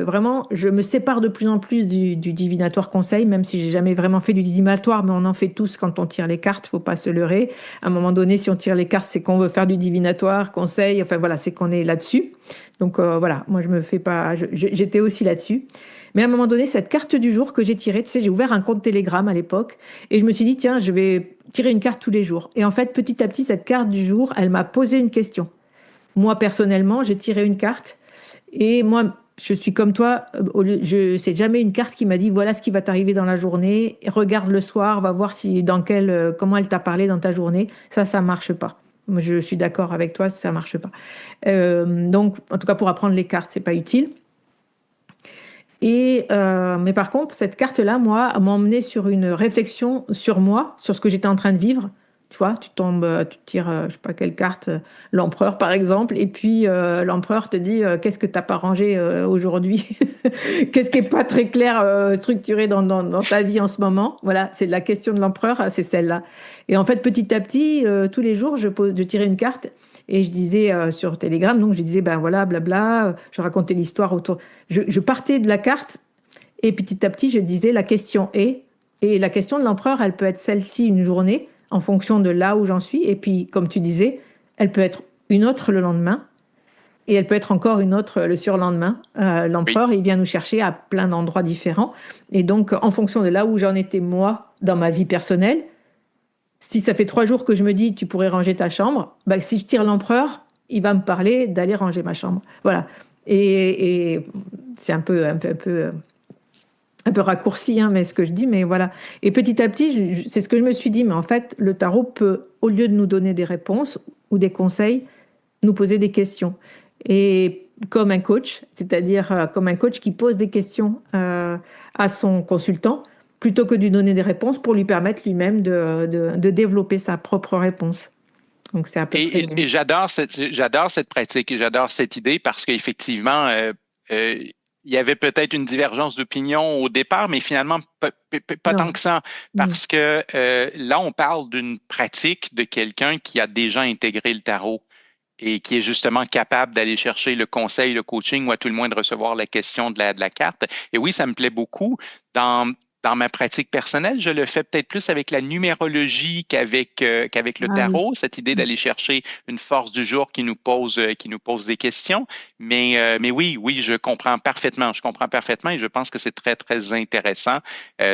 vraiment, je me sépare de plus en plus du divinatoire conseil, même si j'ai jamais vraiment fait du divinatoire, mais on en fait tous quand on tire les cartes, faut pas se leurrer. À un moment donné, si on tire les cartes, c'est qu'on veut faire du divinatoire, conseil, enfin voilà, c'est qu'on est là-dessus. Donc voilà, moi je me fais pas, j'étais aussi là-dessus. Mais à un moment donné, cette carte du jour que j'ai tirée, tu sais, j'ai ouvert un compte Telegram à l'époque et je me suis dit, tiens, je vais tirer une carte tous les jours. Et en fait, petit à petit, cette carte du jour, elle m'a posé une question. Moi, personnellement, j'ai tiré une carte et moi, je suis comme toi, c'est jamais une carte qui m'a dit voilà ce qui va t'arriver dans la journée, regarde le soir, va voir si comment elle t'a parlé dans ta journée. Ça marche pas. Moi, je suis d'accord avec toi, ça marche pas. Donc, en tout cas, pour apprendre les cartes, c'est pas utile. Mais par contre, cette carte-là, moi, m'a emmené sur une réflexion sur moi, sur ce que j'étais en train de vivre. Tu vois, tu tires, je sais pas quelle carte, l'empereur par exemple, et puis l'empereur te dit qu'est-ce que t'as pas rangé aujourd'hui? Qu'est-ce qui est pas très clair, structuré dans ta vie en ce moment? Voilà, c'est la question de l'empereur, c'est celle-là. Et en fait, petit à petit, tous les jours, je tirais une carte et je disais sur Telegram, donc je disais ben voilà, blabla, je racontais l'histoire autour. Je partais de la carte et petit à petit, je disais la question est. Et la question de l'empereur, elle peut être celle-ci une journée en fonction de là où j'en suis. Et puis, comme tu disais, elle peut être une autre le lendemain. Et elle peut être encore une autre le surlendemain. Oui. L'empereur, il vient nous chercher à plein d'endroits différents. Et donc, en fonction de là où j'en étais moi dans ma vie personnelle, si ça fait 3 jours que je me dis tu pourrais ranger ta chambre, bah, si je tire l'empereur, il va me parler d'aller ranger ma chambre. Voilà. Et c'est un peu raccourci, hein, mais ce que je dis, mais voilà. Et petit à petit, c'est ce que je me suis dit, mais en fait, le tarot peut, au lieu de nous donner des réponses ou des conseils, nous poser des questions. Et comme un coach, c'est-à-dire comme un coach qui pose des questions à son consultant, plutôt que de lui donner des réponses pour lui permettre lui-même de développer sa propre réponse. Donc c'est à peu près. Et j'adore cette pratique et j'adore cette idée parce qu'effectivement, euh, il y avait peut-être une divergence d'opinion au départ, mais finalement, pas tant Non. que ça, Mm. parce que là, on parle d'une pratique de quelqu'un qui a déjà intégré le tarot et qui est justement capable d'aller chercher le conseil, le coaching ou à tout le moins de recevoir la question de la carte. Et oui, ça me plaît beaucoup. Dans, dans ma pratique personnelle, je le fais peut-être plus avec la numérologie qu'avec le Ah oui. tarot, cette idée Mm. d'aller chercher une force du jour qui nous pose des questions. Mais oui, oui, je comprends parfaitement et je pense que c'est très, très intéressant.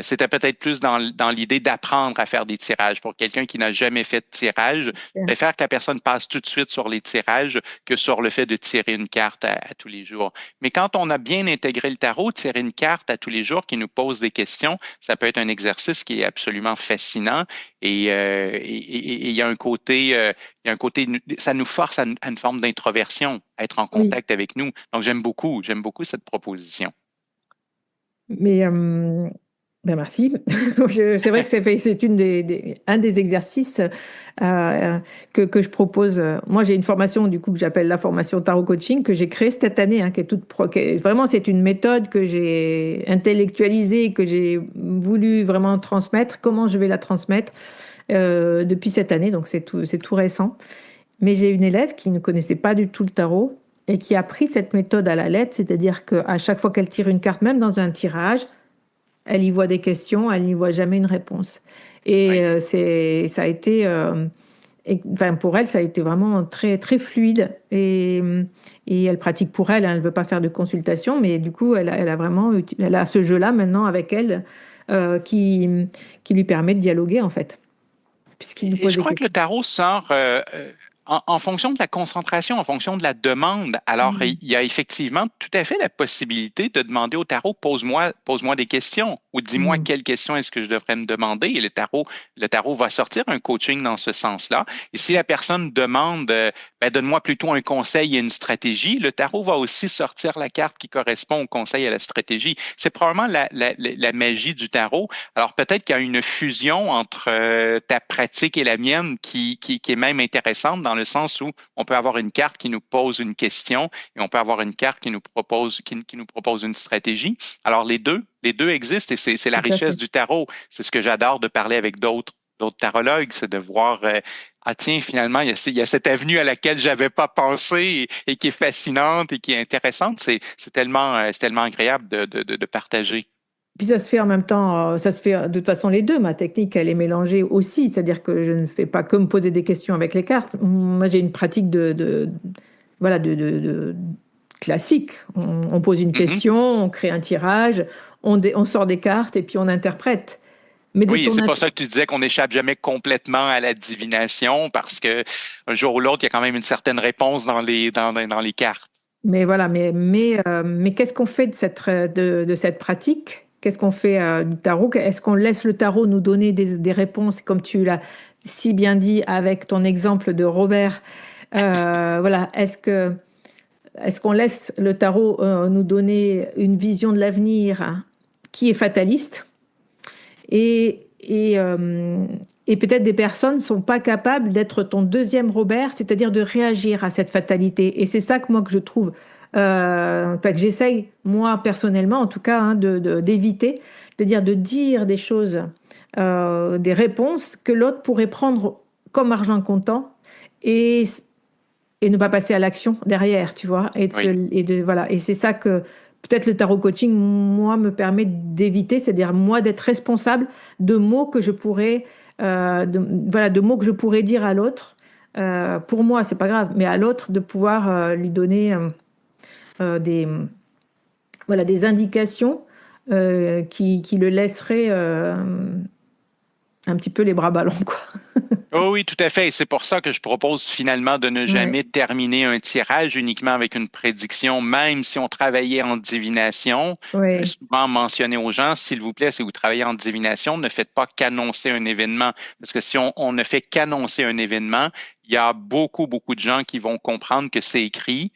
C'était peut-être plus dans l'idée d'apprendre à faire des tirages. Pour quelqu'un qui n'a jamais fait de tirage, je préfère que la personne passe tout de suite sur les tirages que sur le fait de tirer une carte à tous les jours. Mais quand on a bien intégré le tarot, tirer une carte à tous les jours qui nous pose des questions, ça peut être un exercice qui est absolument fascinant et il y a un côté, ça nous force à une forme d'introversion, à être en Oui. contact avec nous. Donc j'aime beaucoup cette proposition. Mais ben merci. C'est vrai que c'est un des exercices que je propose. Moi, j'ai une formation du coup que j'appelle la formation Tarot Coaching que j'ai créée cette année, hein, qui est vraiment c'est une méthode que j'ai intellectualisée, que j'ai voulu vraiment transmettre. Comment je vais la transmettre depuis cette année, donc c'est tout récent. Mais j'ai une élève qui ne connaissait pas du tout le tarot et qui a pris cette méthode à la lettre, c'est-à-dire qu'à chaque fois qu'elle tire une carte, même dans un tirage, elle y voit des questions, elle n'y voit jamais une réponse. Et Oui. ça a été, enfin pour elle, ça a été vraiment très très fluide. Et elle pratique pour elle, hein, elle ne veut pas faire de consultation, mais du coup, elle a vraiment, elle a ce jeu-là maintenant avec elle euh, qui qui lui permet de dialoguer en fait, puisqu'il nous Et pose je des crois que le questions. tarot sort en fonction de la concentration, en fonction de la demande. Alors, il Mm. y a effectivement tout à fait la possibilité de demander au tarot, pose-moi des questions ou dis-moi Mm. quelles questions est-ce que je devrais me demander. Et le tarot va sortir un coaching dans ce sens-là. Et si la personne demande, ben, donne-moi plutôt un conseil et une stratégie, le tarot va aussi sortir la carte qui correspond au conseil et à la stratégie. C'est probablement la magie du tarot. Alors peut-être qu'il y a une fusion entre ta pratique et la mienne qui est même intéressante dans le sens où on peut avoir une carte qui nous pose une question et on peut avoir une carte qui nous propose une stratégie. Alors les deux existent et c'est la Tout à richesse fait. du tarot. C'est ce que j'adore de parler avec d'autres tarologues, c'est de voir ah tiens, finalement, il y a cette avenue à laquelle j'avais pas pensé et qui est fascinante et qui est intéressante. C'est tellement agréable de partager. Puis ça se fait en même temps, ça se fait de toute façon les deux. Ma technique, elle est mélangée aussi, c'est-à-dire que je ne fais pas que me poser des questions avec les cartes. Moi, j'ai une pratique voilà, classique. On pose une Mhm. question, on crée un tirage, on sort des cartes et puis on interprète. Mais de Oui, et ton c'est int- pour ça que tu disais qu'on n'échappe jamais complètement à la divination, parce que un jour ou l'autre, il y a quand même une certaine réponse dans les cartes. Mais voilà, mais qu'est-ce qu'on fait de cette pratique? Qu'est-ce qu'on fait du tarot? Est-ce qu'on laisse le tarot nous donner des réponses, comme tu l'as si bien dit avec ton exemple de Robert? Voilà, est-ce qu'on laisse le tarot nous donner une vision de l'avenir qui est fataliste? Et peut-être des personnes ne sont pas capables d'être ton deuxième Robert, c'est-à-dire de réagir à cette fatalité. Et c'est ça que moi que je trouve, enfin, que j'essaye, moi personnellement en tout cas, hein, d'éviter, c'est-à-dire de dire des choses, des réponses que l'autre pourrait prendre comme argent comptant et, et ne pas passer à l'action derrière, tu vois. Oui. Voilà. Et c'est ça que peut-être le tarot coaching, moi, me permet d'éviter, c'est-à-dire moi d'être responsable de mots que je pourrais, voilà, de mots que je pourrais dire à l'autre. Pour moi, c'est pas grave, mais à l'autre de pouvoir lui donner des, voilà, des indications qui le laisseraient un petit peu les bras ballants, quoi. Oh oui, tout à fait. Et c'est pour ça que je propose finalement de ne Ouais, jamais terminer un tirage uniquement avec une prédiction, même si on travaillait en divination. Je vais ouais, souvent mentionner aux gens, s'il vous plaît, si vous travaillez en divination, ne faites pas qu'annoncer un événement. Parce que si on ne fait qu'annoncer un événement, il y a beaucoup de gens qui vont comprendre que c'est écrit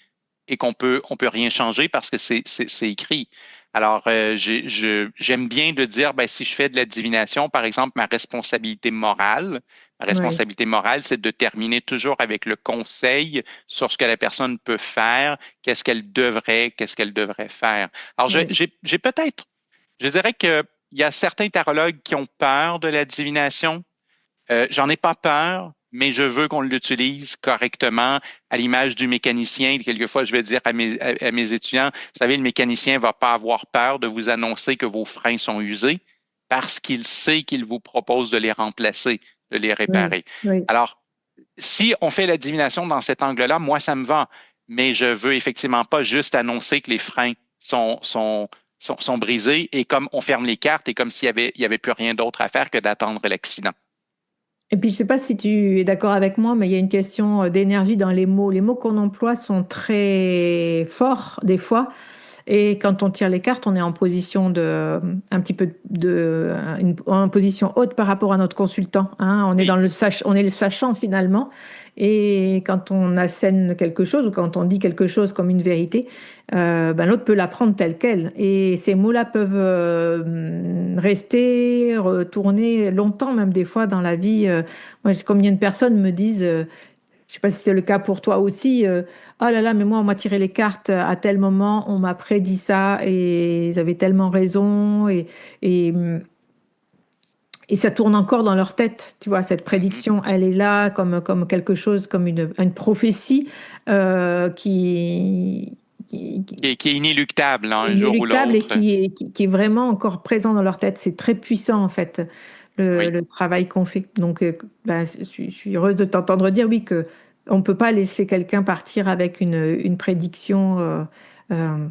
et on peut rien changer parce que c'est écrit. Alors, j'aime bien de dire, ben, si je fais de la divination, par exemple, ma Oui, responsabilité morale, c'est de terminer toujours avec le conseil sur ce que la personne peut faire, qu'est-ce qu'elle devrait faire. Alors, oui. j'ai peut-être, je dirais que il y a certains tarologues qui ont peur de la divination. J'en ai pas peur, mais je veux qu'on l'utilise correctement à l'image du mécanicien. Quelquefois, je vais dire à mes étudiants, vous savez, le mécanicien va pas avoir peur de vous annoncer que vos freins sont usés parce qu'il sait qu'il vous propose de les remplacer, de les Oui, réparer. oui. Alors, si on fait la divination dans cet angle-là, moi, ça me va, mais je veux effectivement pas juste annoncer que les freins sont brisés et comme on ferme les cartes et comme il y avait plus rien d'autre à faire que d'attendre l'accident. Et puis, je ne sais pas si tu es d'accord avec moi, mais il y a une question d'énergie dans les mots. Les mots qu'on emploie sont très forts des fois. Et quand on tire les cartes, on est en position un petit peu en position haute par rapport à notre consultant, hein. On est Oui. on est le sachant finalement. Et quand on assène quelque chose ou quand on dit quelque chose comme une vérité, ben l'autre peut la prendre telle quelle. Et ces mots-là peuvent rester, retourner longtemps, même des fois dans la vie. Moi, combien de personnes me disent, je sais pas si c'est le cas pour toi aussi. Oh là là, mais moi, on m'a tiré les cartes à tel moment, on m'a prédit ça et ils avaient tellement raison. Et, hum, et ça tourne encore dans leur tête, tu vois, cette Mhm. prédiction, elle est là comme quelque chose, comme une prophétie qui Qui est inéluctable, hein, est un jour ou inéluctable et l'autre. qui est vraiment encore présent dans leur tête. C'est très puissant, en fait, Oui. le travail qu'on fait. Donc, ben, je suis heureuse de t'entendre dire, oui, que on ne peut pas laisser quelqu'un partir avec une prédiction euh,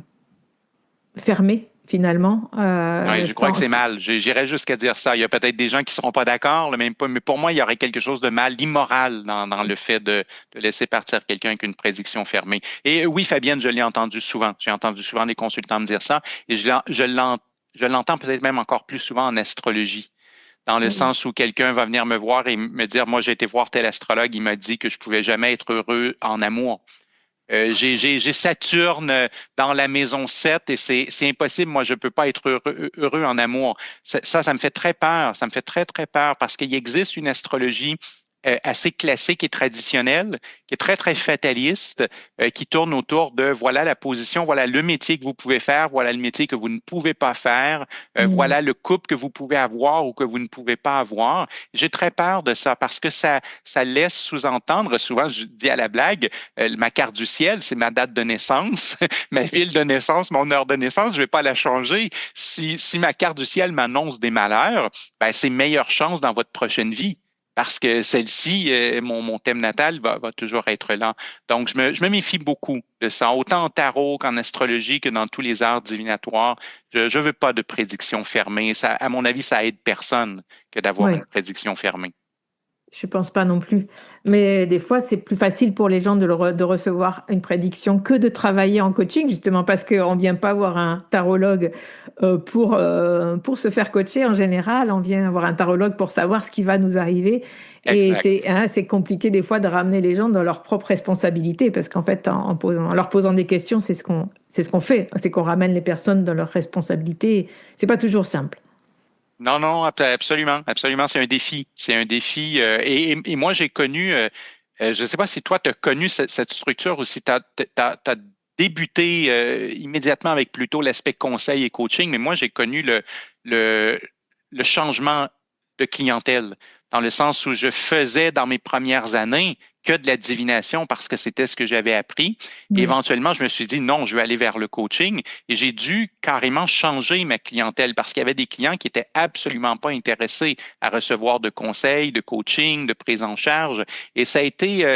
fermée, finalement, Oui, je crois que c'est mal. J'irais jusqu'à dire ça. Il y a peut-être des gens qui ne seront pas d'accord, là, même pas, mais pour moi, il y aurait quelque chose de mal, d'immoral dans le fait de laisser partir quelqu'un avec une prédiction fermée. Et oui, Fabienne, je l'ai entendu souvent. J'ai entendu souvent des consultants me dire ça et je l'entends peut-être même encore plus souvent en astrologie, dans le Oui, sens où quelqu'un va venir me voir et me dire, moi, j'ai été voir tel astrologue, il m'a dit que je pouvais jamais être heureux en amour. J'ai Saturne dans la maison 7 et c'est impossible. Moi, je ne peux pas être heureux en amour. Ça me fait très peur. Ça me fait très, très peur parce qu'il existe une astrologie assez classique et traditionnelle qui est très, très fataliste, qui tourne autour de voilà la position, voilà le métier que vous pouvez faire, voilà le métier que vous ne pouvez pas faire, mm, voilà le couple que vous pouvez avoir ou que vous ne pouvez pas avoir. J'ai très peur de ça parce que ça laisse sous-entendre, souvent je dis à la blague, ma carte du ciel, c'est ma date de naissance, ma ville de naissance, mon heure de naissance, je ne vais pas la changer. Si ma carte du ciel m'annonce des malheurs, ben, c'est meilleure chance dans votre prochaine vie. Parce que celle-ci, mon thème natal va toujours être là. Donc, je me méfie beaucoup de ça, autant en tarot qu'en astrologie que dans tous les arts divinatoires. Je ne veux pas de prédiction fermée. Ça, à mon avis, ça aide personne que d'avoir oui. une prédiction fermée. Je pense pas non plus. Mais des fois, c'est plus facile pour les gens de recevoir une prédiction que de travailler en coaching, justement parce qu'on ne vient pas voir un tarologue pour se faire coacher en général. On vient voir un tarologue pour savoir ce qui va nous arriver. Et Exact. c'est compliqué des fois de ramener les gens dans leur propre responsabilité parce qu'en fait, en leur posant des questions, c'est ce qu'on fait. C'est qu'on ramène les personnes dans leur responsabilité. C'est pas toujours simple. Non, non, absolument, absolument, c'est un défi. C'est un défi. Et moi, j'ai connu, je ne sais pas si toi, tu as connu cette structure ou si tu as débuté immédiatement avec plutôt l'aspect conseil et coaching, mais moi, j'ai connu le, le changement de clientèle, dans le sens où je faisais dans mes premières années que de la divination parce que c'était ce que j'avais appris. Et Oui. éventuellement, je me suis dit, non, je vais aller vers le coaching. Et j'ai dû carrément changer ma clientèle parce qu'il y avait des clients qui étaient absolument pas intéressés à recevoir de conseils, de coaching, de prise en charge. Et ça a été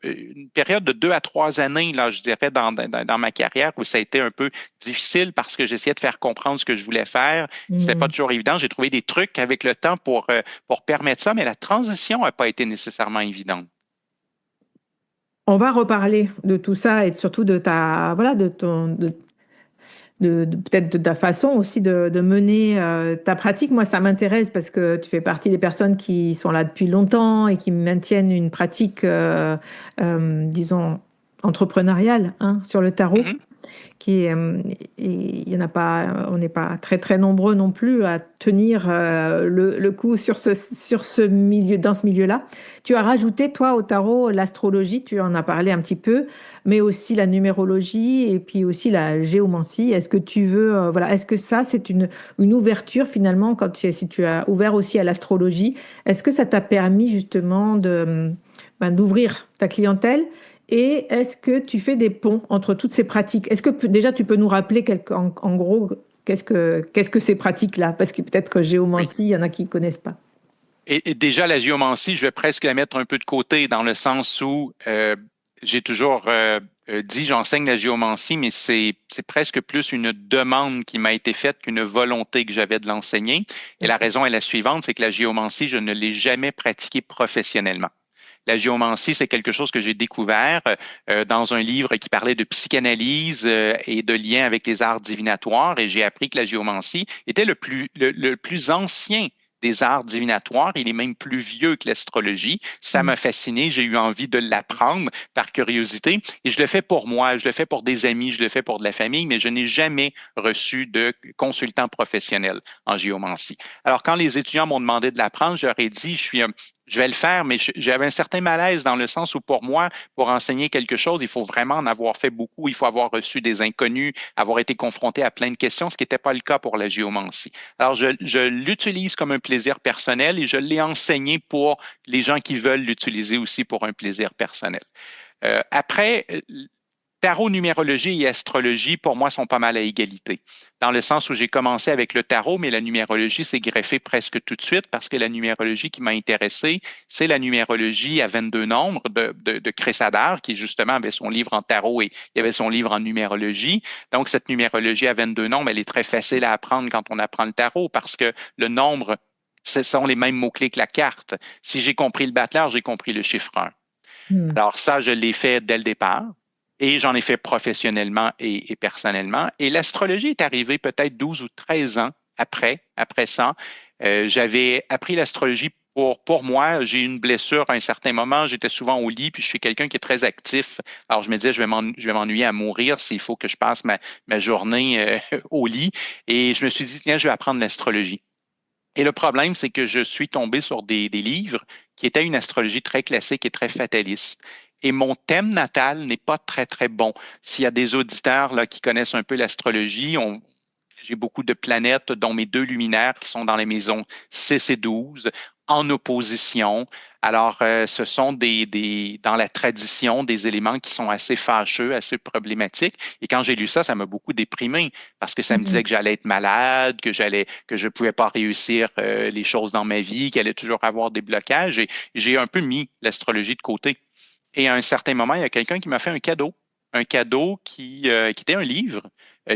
une période de 2 à 3 années, là, je dirais, dans ma carrière où ça a été un peu difficile parce que j'essayais de faire comprendre ce que je voulais faire. C'était pas Mm. toujours évident. J'ai trouvé des trucs avec le temps pour permettre ça, mais la transition n'a pas été nécessairement évidente. On va reparler de tout ça et surtout de ta, voilà, peut-être de ta façon aussi de mener ta pratique. Moi, ça m'intéresse parce que tu fais partie des personnes qui sont là depuis longtemps et qui maintiennent une pratique, disons, entrepreneuriale, hein, sur le tarot. Il y en a pas, on n'est pas très très nombreux non plus à tenir le coup sur ce milieu, dans ce milieu-là. Tu as rajouté, toi, au tarot, l'astrologie, tu en as parlé un petit peu, mais aussi la numérologie et puis aussi la géomancie. Est-ce que tu veux, voilà, est-ce que ça, c'est une ouverture finalement, si tu as ouvert aussi à l'astrologie, est-ce que ça t'a permis justement d'ouvrir ta clientèle? Et est-ce que tu fais des ponts entre toutes ces pratiques? Est-ce que déjà tu peux nous rappeler en gros qu'est-ce que ces pratiques-là? Parce que peut-être que Oui. géomancie, il y en a qui ne connaissent pas. Et déjà, la géomancie, je vais presque la mettre un peu de côté dans le sens où j'ai toujours dit, j'enseigne la géomancie, mais c'est presque plus une demande qui m'a été faite qu'une volonté que j'avais de l'enseigner. Et la D'accord. raison est la suivante, c'est que la géomancie, je ne l'ai jamais pratiquée professionnellement. La géomancie, c'est quelque chose que j'ai découvert dans un livre qui parlait de psychanalyse et de lien avec les arts divinatoires. Et j'ai appris que la géomancie était le plus ancien des arts divinatoires. Il est même plus vieux que l'astrologie. Ça Mm. m'a fasciné. J'ai eu envie de l'apprendre par curiosité. Et je le fais pour moi, je le fais pour des amis, je le fais pour de la famille, mais je n'ai jamais reçu de consultant professionnel en géomancie. Alors, quand les étudiants m'ont demandé de l'apprendre, je leur ai dit, je vais le faire, mais j'avais un certain malaise dans le sens où pour moi, pour enseigner quelque chose, il faut vraiment en avoir fait beaucoup, il faut avoir reçu des inconnus, avoir été confronté à plein de questions, ce qui n'était pas le cas pour la géomancie. Alors, je l'utilise comme un plaisir personnel et je l'ai enseigné pour les gens qui veulent l'utiliser aussi pour un plaisir personnel. Après, tarot, numérologie et astrologie, pour moi, sont pas mal à égalité. Dans le sens où j'ai commencé avec le tarot, mais la numérologie s'est greffée presque tout de suite parce que la numérologie qui m'a intéressé, c'est la numérologie à 22 nombres de Chris Adair, qui justement avait son livre en tarot et il avait son livre en numérologie. Donc, cette numérologie à 22 nombres, elle est très facile à apprendre quand on apprend le tarot parce que le nombre, ce sont les mêmes mots-clés que la carte. Si j'ai compris le battleur, j'ai compris le chiffre 1. Mm. Alors ça, je l'ai fait dès le départ et j'en ai fait professionnellement et personnellement. Et l'astrologie est arrivée peut-être 12 ou 13 ans après ça. J'avais appris l'astrologie pour moi. J'ai eu une blessure à un certain moment. J'étais souvent au lit, puis je suis quelqu'un qui est très actif. Alors je me disais, je vais m'ennuyer à mourir s'il faut que je passe ma journée au lit. Et je me suis dit, tiens, je vais apprendre l'astrologie. Et le problème, c'est que je suis tombé sur des livres qui étaient une astrologie très classique et très fataliste. Et mon thème natal n'est pas très, très bon. S'il y a des auditeurs là, qui connaissent un peu l'astrologie, j'ai beaucoup de planètes, dont mes deux luminaires qui sont dans les maisons 6 et 12, en opposition. Alors, ce sont dans la tradition des éléments qui sont assez fâcheux, assez problématiques. Et quand j'ai lu ça, ça m'a beaucoup déprimé parce que ça me disait Mm. que j'allais être malade, que je pouvais pas réussir les choses dans ma vie, qu'il allait toujours avoir des blocages. Et j'ai un peu mis l'astrologie de côté. Et à un certain moment, il y a quelqu'un qui m'a fait un cadeau qui était un livre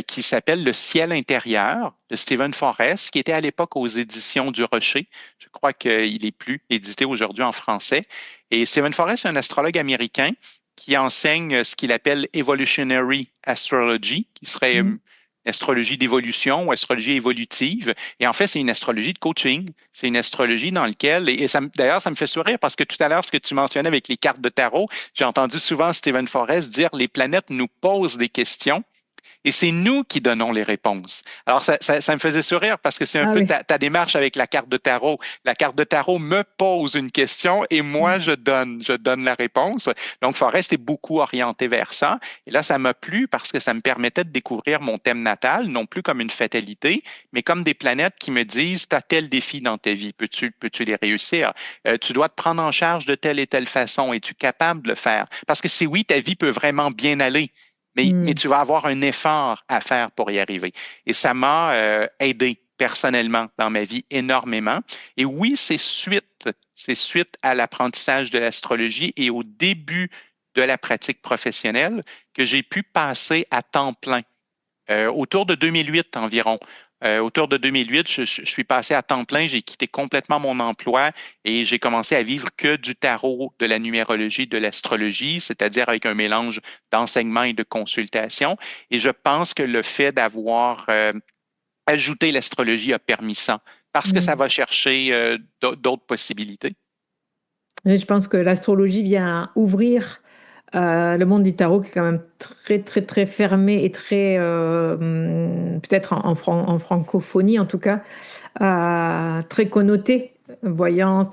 qui s'appelle Le ciel intérieur de Stephen Forrest, qui était à l'époque aux éditions du Rocher. Je crois qu'il est plus édité aujourd'hui en français. Et Stephen Forrest est un astrologue américain qui enseigne ce qu'il appelle Evolutionary Astrology, qui serait Mm. astrologie d'évolution ou astrologie évolutive. Et en fait, c'est une astrologie de coaching. C'est une astrologie dans laquelle, d'ailleurs, ça me fait sourire parce que tout à l'heure, ce que tu mentionnais avec les cartes de tarot, j'ai entendu souvent Stephen Forrest dire les planètes nous posent des questions et c'est nous qui donnons les réponses. Alors, ça me faisait sourire parce que c'est un Ah peu oui. ta démarche avec la carte de tarot. La carte de tarot me pose une question et moi, je donne la réponse. Donc, Forrest est beaucoup orienté vers ça. Et là, ça m'a plu parce que ça me permettait de découvrir mon thème natal, non plus comme une fatalité, mais comme des planètes qui me disent, tu as tel défi dans ta vie, peux-tu les réussir? Tu dois te prendre en charge de telle et telle façon. Es-tu capable de le faire? Parce que si oui, ta vie peut vraiment bien aller. Mais Mm. tu vas avoir un effort à faire pour y arriver. Et ça m'a aidé personnellement dans ma vie énormément. Et oui, c'est suite à l'apprentissage de l'astrologie et au début de la pratique professionnelle que j'ai pu passer à temps plein autour de 2008 environ. Autour de 2008, je suis passé à temps plein, j'ai quitté complètement mon emploi et j'ai commencé à vivre que du tarot, de la numérologie, de l'astrologie, c'est-à-dire avec un mélange d'enseignement et de consultation. Et je pense que le fait d'avoir ajouté l'astrologie a permis ça, parce que ça Mm. va chercher d'autres possibilités. Et je pense que l'astrologie vient ouvrir. Le monde du tarot qui est quand même très, très, très fermé et très, peut-être en francophonie en tout cas, très connoté, voyance,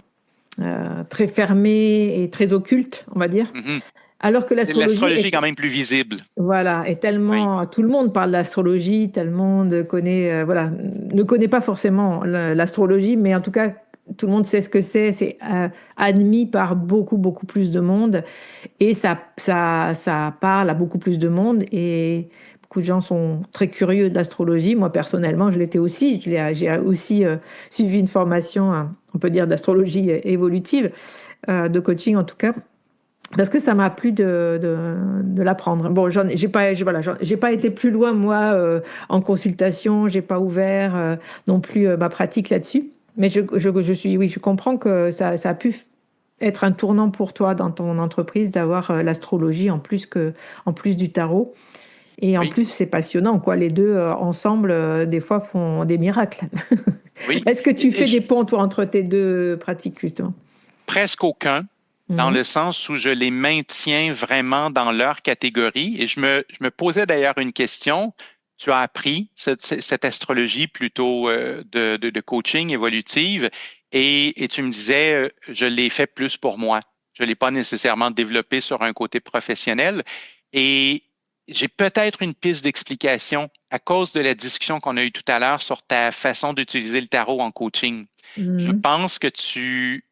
très fermé et très occulte, on va dire. Mhm. Alors que l'astrologie L'astrologie est quand est, même plus visible. voilà, est Oui. tellement, tout le monde parle d'astrologie, tellement de connaît, voilà, ne connaît pas forcément l'astrologie, mais en tout cas, tout le monde sait ce que c'est admis par beaucoup, beaucoup plus de monde. Et ça parle à beaucoup plus de monde et beaucoup de gens sont très curieux de l'astrologie. Moi, personnellement, je l'étais aussi. J'ai aussi suivi une formation, on peut dire, d'astrologie évolutive, de coaching en tout cas, parce que ça m'a plu de l'apprendre. Bon, voilà, j'ai pas été plus loin, moi, en consultation. J'ai pas ouvert non plus ma pratique là-dessus. Mais oui, je comprends que ça a pu être un tournant pour toi dans ton entreprise d'avoir l'astrologie en plus du tarot. Et en Oui, plus, c'est passionnant, quoi. Les deux ensemble, des fois, font des miracles. oui. Est-ce que tu Et fais des ponts, toi, entre tes deux pratiques, justement? presque aucun, dans le Mhm. sens où je les maintiens vraiment dans leur catégorie. Et je me posais d'ailleurs une question. Tu as appris cette astrologie plutôt de coaching évolutive et tu me disais, je l'ai fait plus pour moi. Je ne l'ai pas nécessairement développé sur un côté professionnel. Et j'ai peut-être une piste d'explication à cause de la discussion qu'on a eue tout à l'heure sur ta façon d'utiliser le tarot en coaching. Je Mhm. pense que tu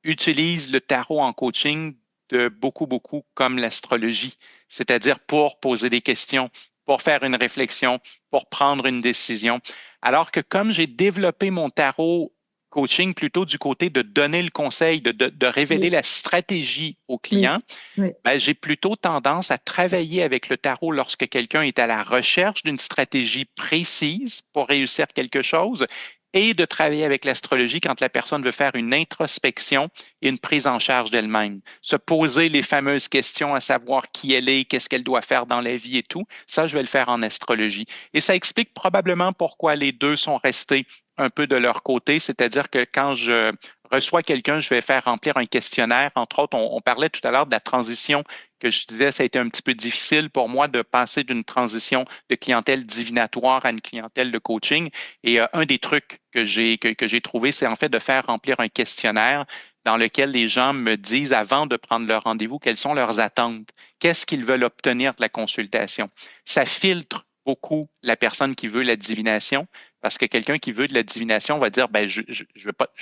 utilise le tarot en coaching de beaucoup, beaucoup comme l'astrologie, c'est-à-dire pour poser des questions, pour faire une réflexion, pour prendre une décision. Alors que comme j'ai développé mon tarot coaching plutôt du côté de donner le conseil, de révéler Oui, la stratégie au oui, client, oui, ben, j'ai plutôt tendance à travailler avec le tarot lorsque quelqu'un est à la recherche d'une stratégie précise pour réussir quelque chose et de travailler avec l'astrologie quand la personne veut faire une introspection et une prise en charge d'elle-même. Se poser les fameuses questions à savoir qui elle est, qu'est-ce qu'elle doit faire dans la vie et tout, ça, je vais le faire en astrologie. Et ça explique probablement pourquoi les deux sont restés un peu de leur côté, c'est-à-dire que quand je reçois quelqu'un, je vais faire remplir un questionnaire. Entre autres, on parlait tout à l'heure de la transition que je disais, ça a été un petit peu difficile pour moi de passer d'une transition de clientèle divinatoire à une clientèle de coaching. Et un des trucs que j'ai trouvé, c'est en fait de faire remplir un questionnaire dans lequel les gens me disent avant de prendre leur rendez-vous quelles sont leurs attentes, qu'est-ce qu'ils veulent obtenir de la consultation. Ça filtre beaucoup la personne qui veut la divination parce que quelqu'un qui veut de la divination va dire, ben, je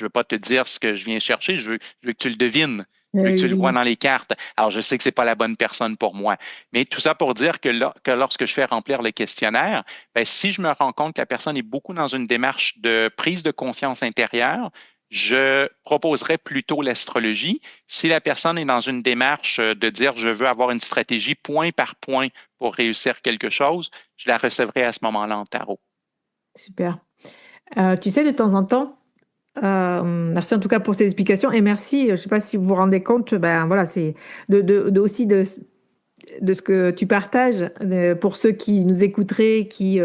veux pas te dire ce que je viens chercher, je veux que tu le devines. Je veux que tu le vois oui. dans les cartes. Alors, je sais que c'est pas la bonne personne pour moi. Mais tout ça pour dire que lorsque je fais remplir le questionnaire, ben, si je me rends compte que la personne est beaucoup dans une démarche de prise de conscience intérieure, je proposerais plutôt l'astrologie. Si la personne est dans une démarche de dire je veux avoir une stratégie point par point pour réussir quelque chose, je la recevrai à ce moment-là en tarot. Super. Tu sais, de temps en temps, merci en tout cas pour ces explications et merci. Je ne sais pas si vous vous rendez compte, ben voilà, c'est aussi de ce que tu partages pour ceux qui nous écouteraient, qui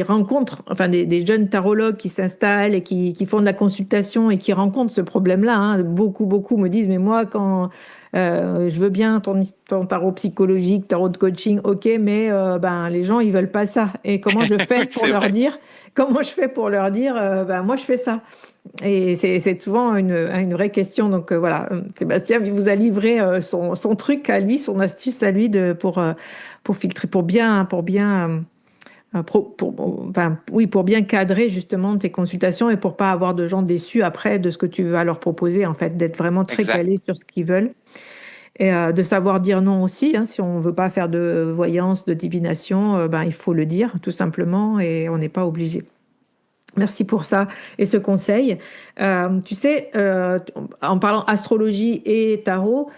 rencontrent, enfin des jeunes tarologues qui s'installent et qui font de la consultation et qui rencontrent ce problème-là. Hein. Beaucoup, beaucoup me disent, mais moi, quand je veux bien ton tarot psychologique, tarot de coaching, ok, mais ben, les gens, ils veulent pas ça. Et comment je fais Oui, pour c'est leur vrai. dire, comment je fais pour leur dire, ben, moi, je fais ça. Et c'est souvent une vraie question. Donc voilà, Sébastien vous a livré son truc à lui, son astuce à lui pour filtrer, enfin, oui, pour bien cadrer justement tes consultations et pour pas avoir de gens déçus après de ce que tu vas leur proposer, en fait, d'être vraiment très Exact. calé sur ce qu'ils veulent et de savoir dire non aussi. Hein, si on veut pas faire de voyance, de divination, ben, il faut le dire tout simplement et on n'est pas obligé. Merci pour ça et ce conseil. Tu sais, en parlant astrologie et tarot,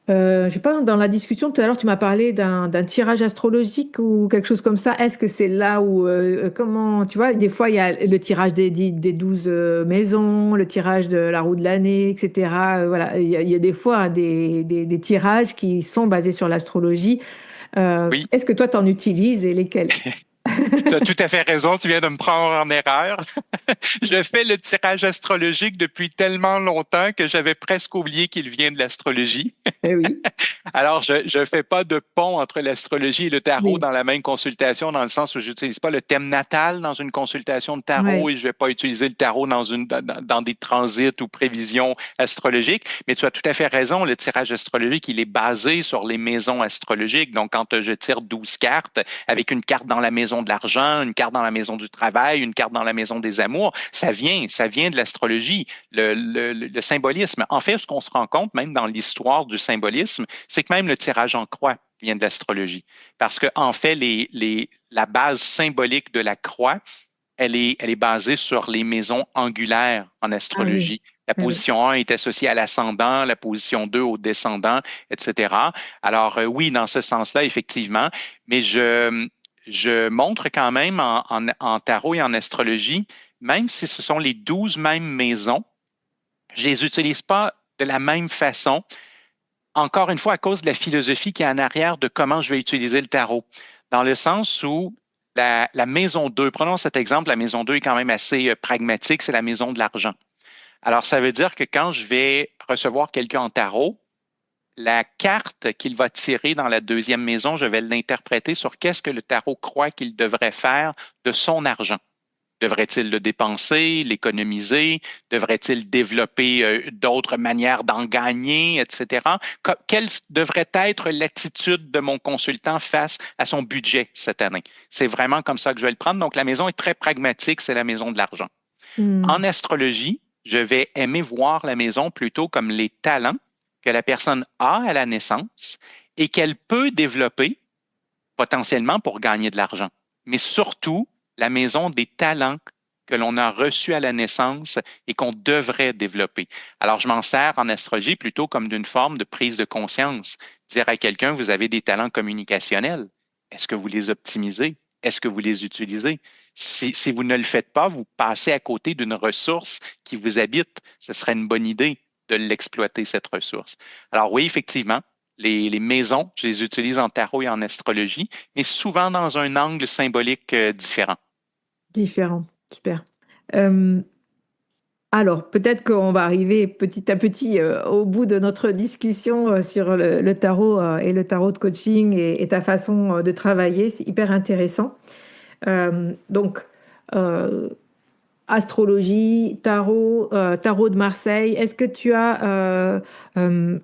je sais pas, dans la discussion tout à l'heure, tu m'as parlé d'un tirage astrologique ou quelque chose comme ça. Est-ce que c'est là où, comment, tu vois, des fois, il y a le tirage des 12 maisons, le tirage de la roue de l'année, etc. Voilà, il y a des fois des tirages qui sont basés sur l'astrologie. Oui. Est-ce que toi, tu en utilises et lesquels? Tu as tout à fait raison, tu viens de me prendre en erreur. Je fais le tirage astrologique depuis tellement longtemps que j'avais presque oublié qu'il vient de l'astrologie. Eh oui, Alors, je ne fais pas de pont entre l'astrologie et le tarot oui, dans la même consultation, dans le sens où je n'utilise pas le thème natal dans une consultation de tarot ouais. et je ne vais pas utiliser le tarot dans des transits ou prévisions astrologiques. Mais tu as tout à fait raison, le tirage astrologique, il est basé sur les maisons astrologiques. Donc, quand je tire 12 cartes, avec une carte dans la maison de l'argent, une carte dans la maison du travail, une carte dans la maison des amours, ça vient de l'astrologie, le symbolisme. En fait, ce qu'on se rend compte, même dans l'histoire du symbolisme, c'est que même le tirage en croix vient de l'astrologie. Parce que, en fait, la base symbolique de la croix, elle est basée sur les maisons angulaires en Ah oui, astrologie. La ah oui. position 1 est associée à l'ascendant, la position 2 au descendant, etc. Alors, oui, dans ce sens-là, effectivement, mais je montre quand même en tarot et en astrologie, même si ce sont les 12 mêmes maisons, je ne les utilise pas de la même façon, encore une fois à cause de la philosophie qui est en arrière de comment je vais utiliser le tarot. Dans le sens où la maison 2, prenons cet exemple, la maison 2 est quand même assez pragmatique, c'est la maison de l'argent. Alors, ça veut dire que quand je vais recevoir quelqu'un en tarot, la carte qu'il va tirer dans la deuxième maison, je vais l'interpréter sur qu'est-ce que le tarot croit qu'il devrait faire de son argent. Devrait-il le dépenser, l'économiser? Devrait-il développer d'autres manières d'en gagner, etc.? Quelle devrait être l'attitude de mon consultant face à son budget cette année? C'est vraiment comme ça que je vais le prendre. Donc, la maison est très pragmatique, c'est la maison de l'argent. En Hmm. astrologie, je vais aimer voir la maison plutôt comme les talents que la personne a à la naissance et qu'elle peut développer potentiellement pour gagner de l'argent, mais surtout la maison des talents que l'on a reçus à la naissance et qu'on devrait développer. Alors, je m'en sers en astrologie plutôt comme d'une forme de prise de conscience. Dire à quelqu'un, vous avez des talents communicationnels. Est-ce que vous les optimisez? Est-ce que vous les utilisez? Si vous ne le faites pas, vous passez à côté d'une ressource qui vous habite. Ce serait une bonne idée de l'exploiter, cette ressource. Alors oui, effectivement, les maisons, je les utilise en tarot et en astrologie, mais souvent dans un angle symbolique différent. Différent, super. Euh, alors, peut-être qu'on va arriver petit à petit au bout de notre discussion sur le tarot et le tarot de coaching et ta façon de travailler. C'est hyper intéressant. Donc, euh, astrologie, tarot, tarot de Marseille. Est-ce que tu as euh,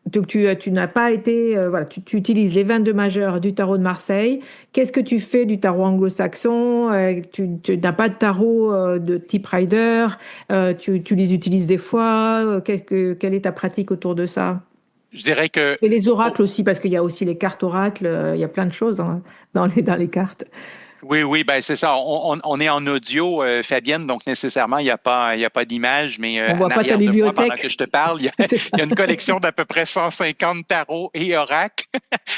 donc tu n'as pas été, voilà, tu utilises les 22 majeurs du tarot de Marseille. Qu'est-ce que tu fais du tarot anglo-saxon? Tu n'as pas de tarot de type Rider. Tu les utilises des fois. Quelle est ta pratique autour de ça? Je dirais que Et les oracles aussi, parce qu'il y a aussi les cartes oracles. Il y a plein de choses hein, dans les cartes. oui, oui, ben c'est ça. On est en audio, Fabienne, donc nécessairement, il y a pas d'image, mais On en voit pas ta arrière de moi, pendant que je bibliothèque. te parle, C'est ça. il y a une collection d'à peu près 150 tarots et oracles.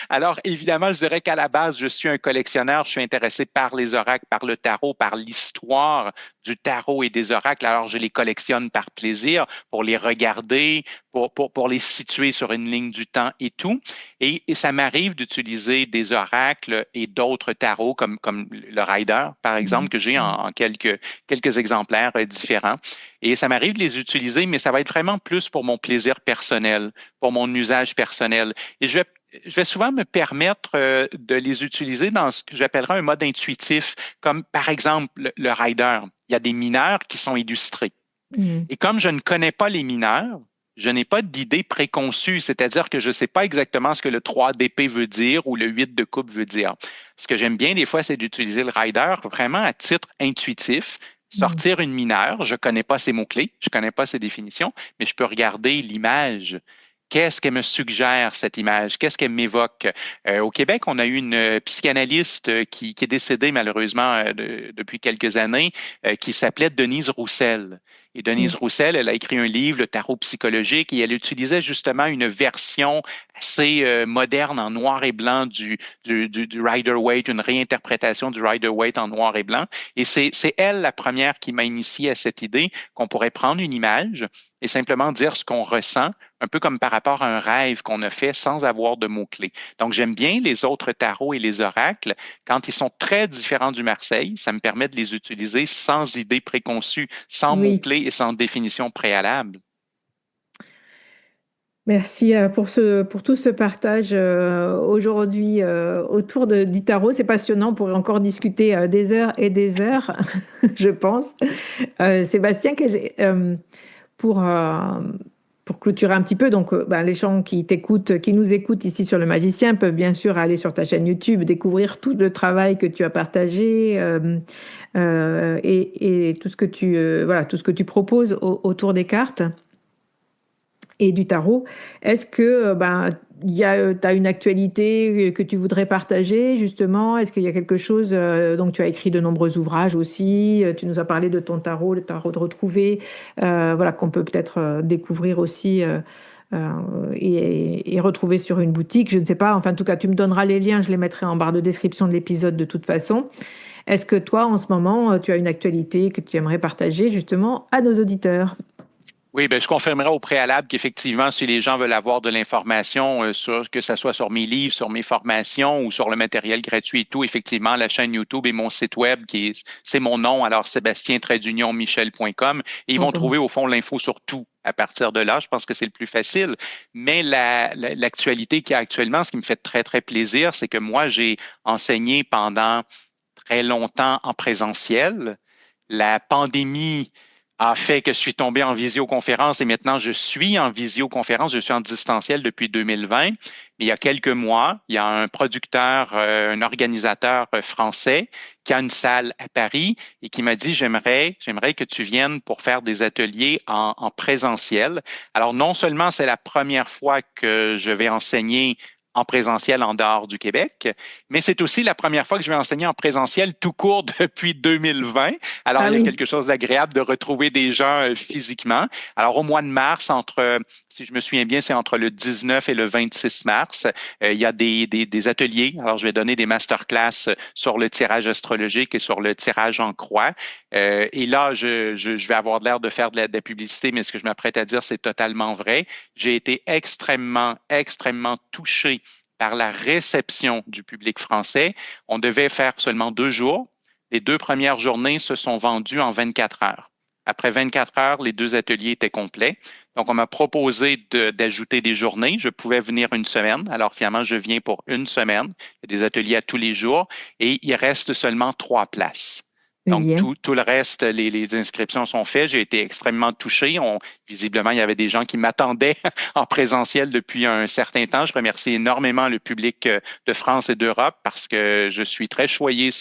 Alors, évidemment, je dirais qu'à la base, je suis un collectionneur. Je suis intéressé par les oracles, par le tarot, par l'histoire du tarot et des oracles. Alors, je les collectionne par plaisir, pour les regarder, pour les situer sur une ligne du temps et tout. Et ça m'arrive d'utiliser des oracles et d'autres tarots comme le Rider, par exemple, que j'ai en quelques exemplaires différents. Et ça m'arrive de les utiliser, mais ça va être vraiment plus pour mon plaisir personnel, pour mon usage personnel. Et je vais souvent me permettre de les utiliser dans ce que j'appellerais un mode intuitif, comme par exemple le Rider. Il y a des mineurs qui sont illustrés. Mhm. Et comme je ne connais pas les mineurs, je n'ai pas d'idée préconçue, c'est-à-dire que je ne sais pas exactement ce que le 3 d'épée veut dire ou le 8 de coupe veut dire. Ce que j'aime bien des fois, c'est d'utiliser le rider vraiment à titre intuitif, Mhm. sortir une mineure, je ne connais pas ses mots-clés, je ne connais pas ses définitions, mais je peux regarder l'image. Qu'est-ce qu'elle me suggère, cette image? Qu'est-ce qu'elle m'évoque? Au Québec, on a eu une psychanalyste qui est décédée malheureusement depuis quelques années, qui s'appelait Denise Roussel. Et Denise Oui. Roussel, elle a écrit un livre, Le tarot psychologique, et elle utilisait justement une version assez moderne en noir et blanc du Rider-Waite, une réinterprétation du Rider-Waite en noir et blanc. Et c'est elle la première qui m'a initié à cette idée qu'on pourrait prendre une image et simplement dire ce qu'on ressent, un peu comme par rapport à un rêve qu'on a fait sans avoir de mots-clés. Donc, j'aime bien les autres tarots et les oracles quand ils sont très différents du Marseille. Ça me permet de les utiliser sans idée préconçue, sans Oui. mots-clés et sans définition préalable. Merci pour tout ce partage aujourd'hui autour du tarot. C'est passionnant, on pourrait encore discuter des heures et des heures, je pense. Sébastien, pour, euh, pour clôturer un petit peu, donc les gens qui t'écoutent, qui nous écoutent ici sur Le Magicien peuvent bien sûr aller sur ta chaîne YouTube, découvrir tout le travail que tu as partagé et tout ce que voilà, tout ce que tu proposes autour des cartes et du tarot. Est-ce que tu as une actualité que tu voudrais partager justement? Est-ce qu'il y a quelque chose, donc tu as écrit de nombreux ouvrages aussi, tu nous as parlé de ton tarot, le tarot de retrouver, voilà, qu'on peut peut-être découvrir aussi euh, et retrouver sur une boutique, je ne sais pas, enfin en tout cas tu me donneras les liens, je les mettrai en barre de description de l'épisode de toute façon. Est-ce que toi en ce moment tu as une actualité que tu aimerais partager justement à nos auditeurs? Oui, ben, je confirmerai au préalable qu'effectivement, si les gens veulent avoir de l'information sur que ce soit sur mes livres, sur mes formations ou sur le matériel gratuit et tout, effectivement, la chaîne YouTube et mon site web c'est mon nom, alors sébastien-michel.com, et ils vont trouver au fond l'info sur tout. À partir de là, je pense que c'est le plus facile. Mais l'actualité qu'il y a actuellement, ce qui me fait très, très plaisir, c'est que moi, j'ai enseigné pendant très longtemps en présentiel. La pandémie a fait que je suis tombé en visioconférence et maintenant je suis en visioconférence, je suis en distanciel depuis 2020. Mais il y a quelques mois, il y a un producteur, un organisateur français qui a une salle à Paris et qui m'a dit, j'aimerais que tu viennes pour faire des ateliers en présentiel. Alors non seulement c'est la première fois que je vais enseigner en présentiel en dehors du Québec, mais c'est aussi la première fois que je vais enseigner en présentiel tout court depuis 2020. Alors, Ah il y a oui. quelque chose d'agréable de retrouver des gens physiquement. Alors, au mois de mars, si je me souviens bien, c'est entre le 19 et le 26 mars, il y a des ateliers. Alors, je vais donner des masterclass sur le tirage astrologique et sur le tirage en croix. Et là, je vais avoir l'air de faire de la publicité, mais ce que je m'apprête à dire, c'est totalement vrai. J'ai été extrêmement, extrêmement touché par la réception du public français. On devait faire seulement 2 jours. Les 2 premières journées se sont vendues en 24 heures. Après 24 heures, les 2 ateliers étaient complets. Donc, on m'a proposé d'ajouter des journées. Je pouvais venir une semaine. Alors, finalement, je viens pour une semaine. Il y a des ateliers à tous les jours et il reste seulement 3 places. Eh Donc, bien. tout le reste, les inscriptions sont faites. J'ai été extrêmement touché. Visiblement, il y avait des gens qui m'attendaient en présentiel depuis un certain temps. Je remercie énormément le public de France et d'Europe parce que je suis très choyé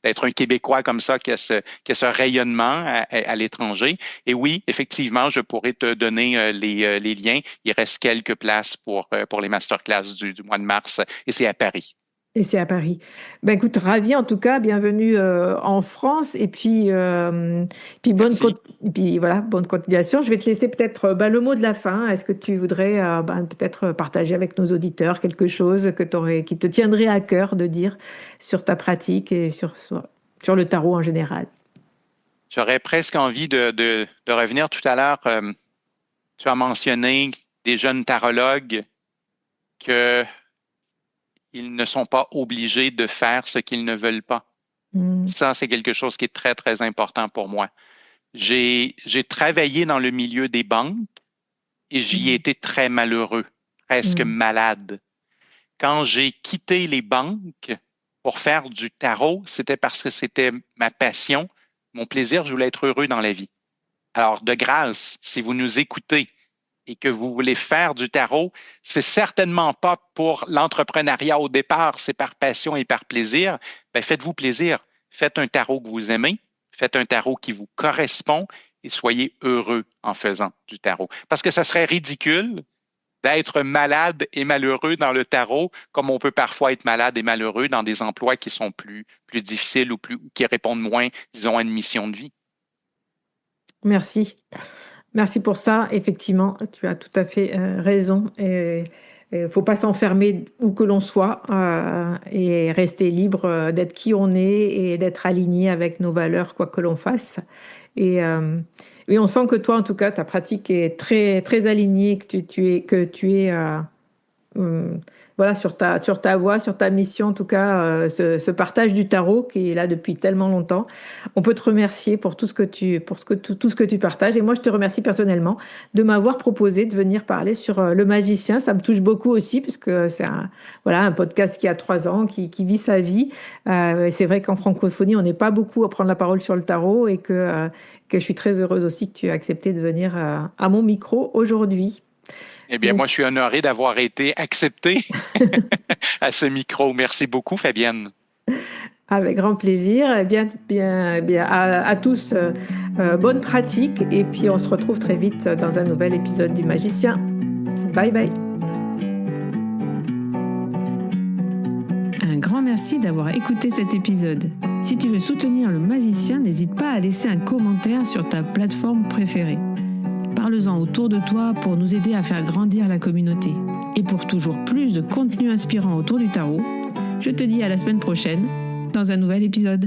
d'être un Québécois comme ça qui a ce rayonnement à l'étranger. Et oui, effectivement, je pourrais te donner les liens. Il reste quelques places pour les masterclass du mois de mars et c'est à Paris. Et c'est à Paris. Ben écoute, ravi en tout cas, bienvenue en France puis Merci. et puis voilà, bonne continuation. Je vais te laisser peut-être le mot de la fin. Est-ce que tu voudrais peut-être partager avec nos auditeurs quelque chose qui te tiendrait à cœur de dire sur ta pratique et sur le tarot en général? J'aurais presque envie de revenir tout à l'heure. Tu as mentionné des jeunes tarologues qu'ils ne sont pas obligés de faire ce qu'ils ne veulent pas. Hmm. Ça, c'est quelque chose qui est très, très important pour moi. J'ai travaillé dans le milieu des banques et j'y ai Hmm. été très malheureux, presque Hmm. malade. Quand j'ai quitté les banques pour faire du tarot, c'était parce que c'était ma passion, mon plaisir, je voulais être heureux dans la vie. Alors, de grâce, si vous nous écoutez et que vous voulez faire du tarot, c'est certainement pas pour l'entrepreneuriat au départ, c'est par passion et par plaisir. Ben, faites-vous plaisir. Faites un tarot que vous aimez, faites un tarot qui vous correspond et soyez heureux en faisant du tarot. Parce que ça serait ridicule d'être malade et malheureux dans le tarot, comme on peut parfois être malade et malheureux dans des emplois qui sont plus difficiles ou qui répondent moins, disons, à une mission de vie. Merci. Merci pour ça. Effectivement, tu as tout à fait raison. Il ne faut pas s'enfermer où que l'on soit et rester libre d'être qui on est et d'être aligné avec nos valeurs, quoi que l'on fasse. Et, euh, Et on sent que toi, en tout cas, ta pratique est très, très alignée, que tu es hum, voilà, sur ta voie, sur ta mission, en tout cas, ce partage du tarot qui est là depuis tellement longtemps. On peut te remercier pour tout ce que tout ce que tu partages. Et moi, je te remercie personnellement de m'avoir proposé de venir parler sur le magicien. Ça me touche beaucoup aussi, puisque c'est voilà, un podcast qui a 3 ans, qui vit sa vie. Et c'est vrai qu'en francophonie, on n'est pas beaucoup à prendre la parole sur le tarot et que je suis très heureuse aussi que tu aies accepté de venir à mon micro aujourd'hui. Eh bien, moi, je suis honoré d'avoir été accepté à ce micro. Merci beaucoup, Fabienne. Avec grand plaisir. Eh bien, à tous, bonne pratique. Et puis, on se retrouve très vite dans un nouvel épisode du Magicien. Bye bye. Un grand merci d'avoir écouté cet épisode. Si tu veux soutenir le Magicien, n'hésite pas à laisser un commentaire sur ta plateforme préférée. Parle-en autour de toi pour nous aider à faire grandir la communauté. Et pour toujours plus de contenu inspirant autour du tarot, je te dis à la semaine prochaine dans un nouvel épisode.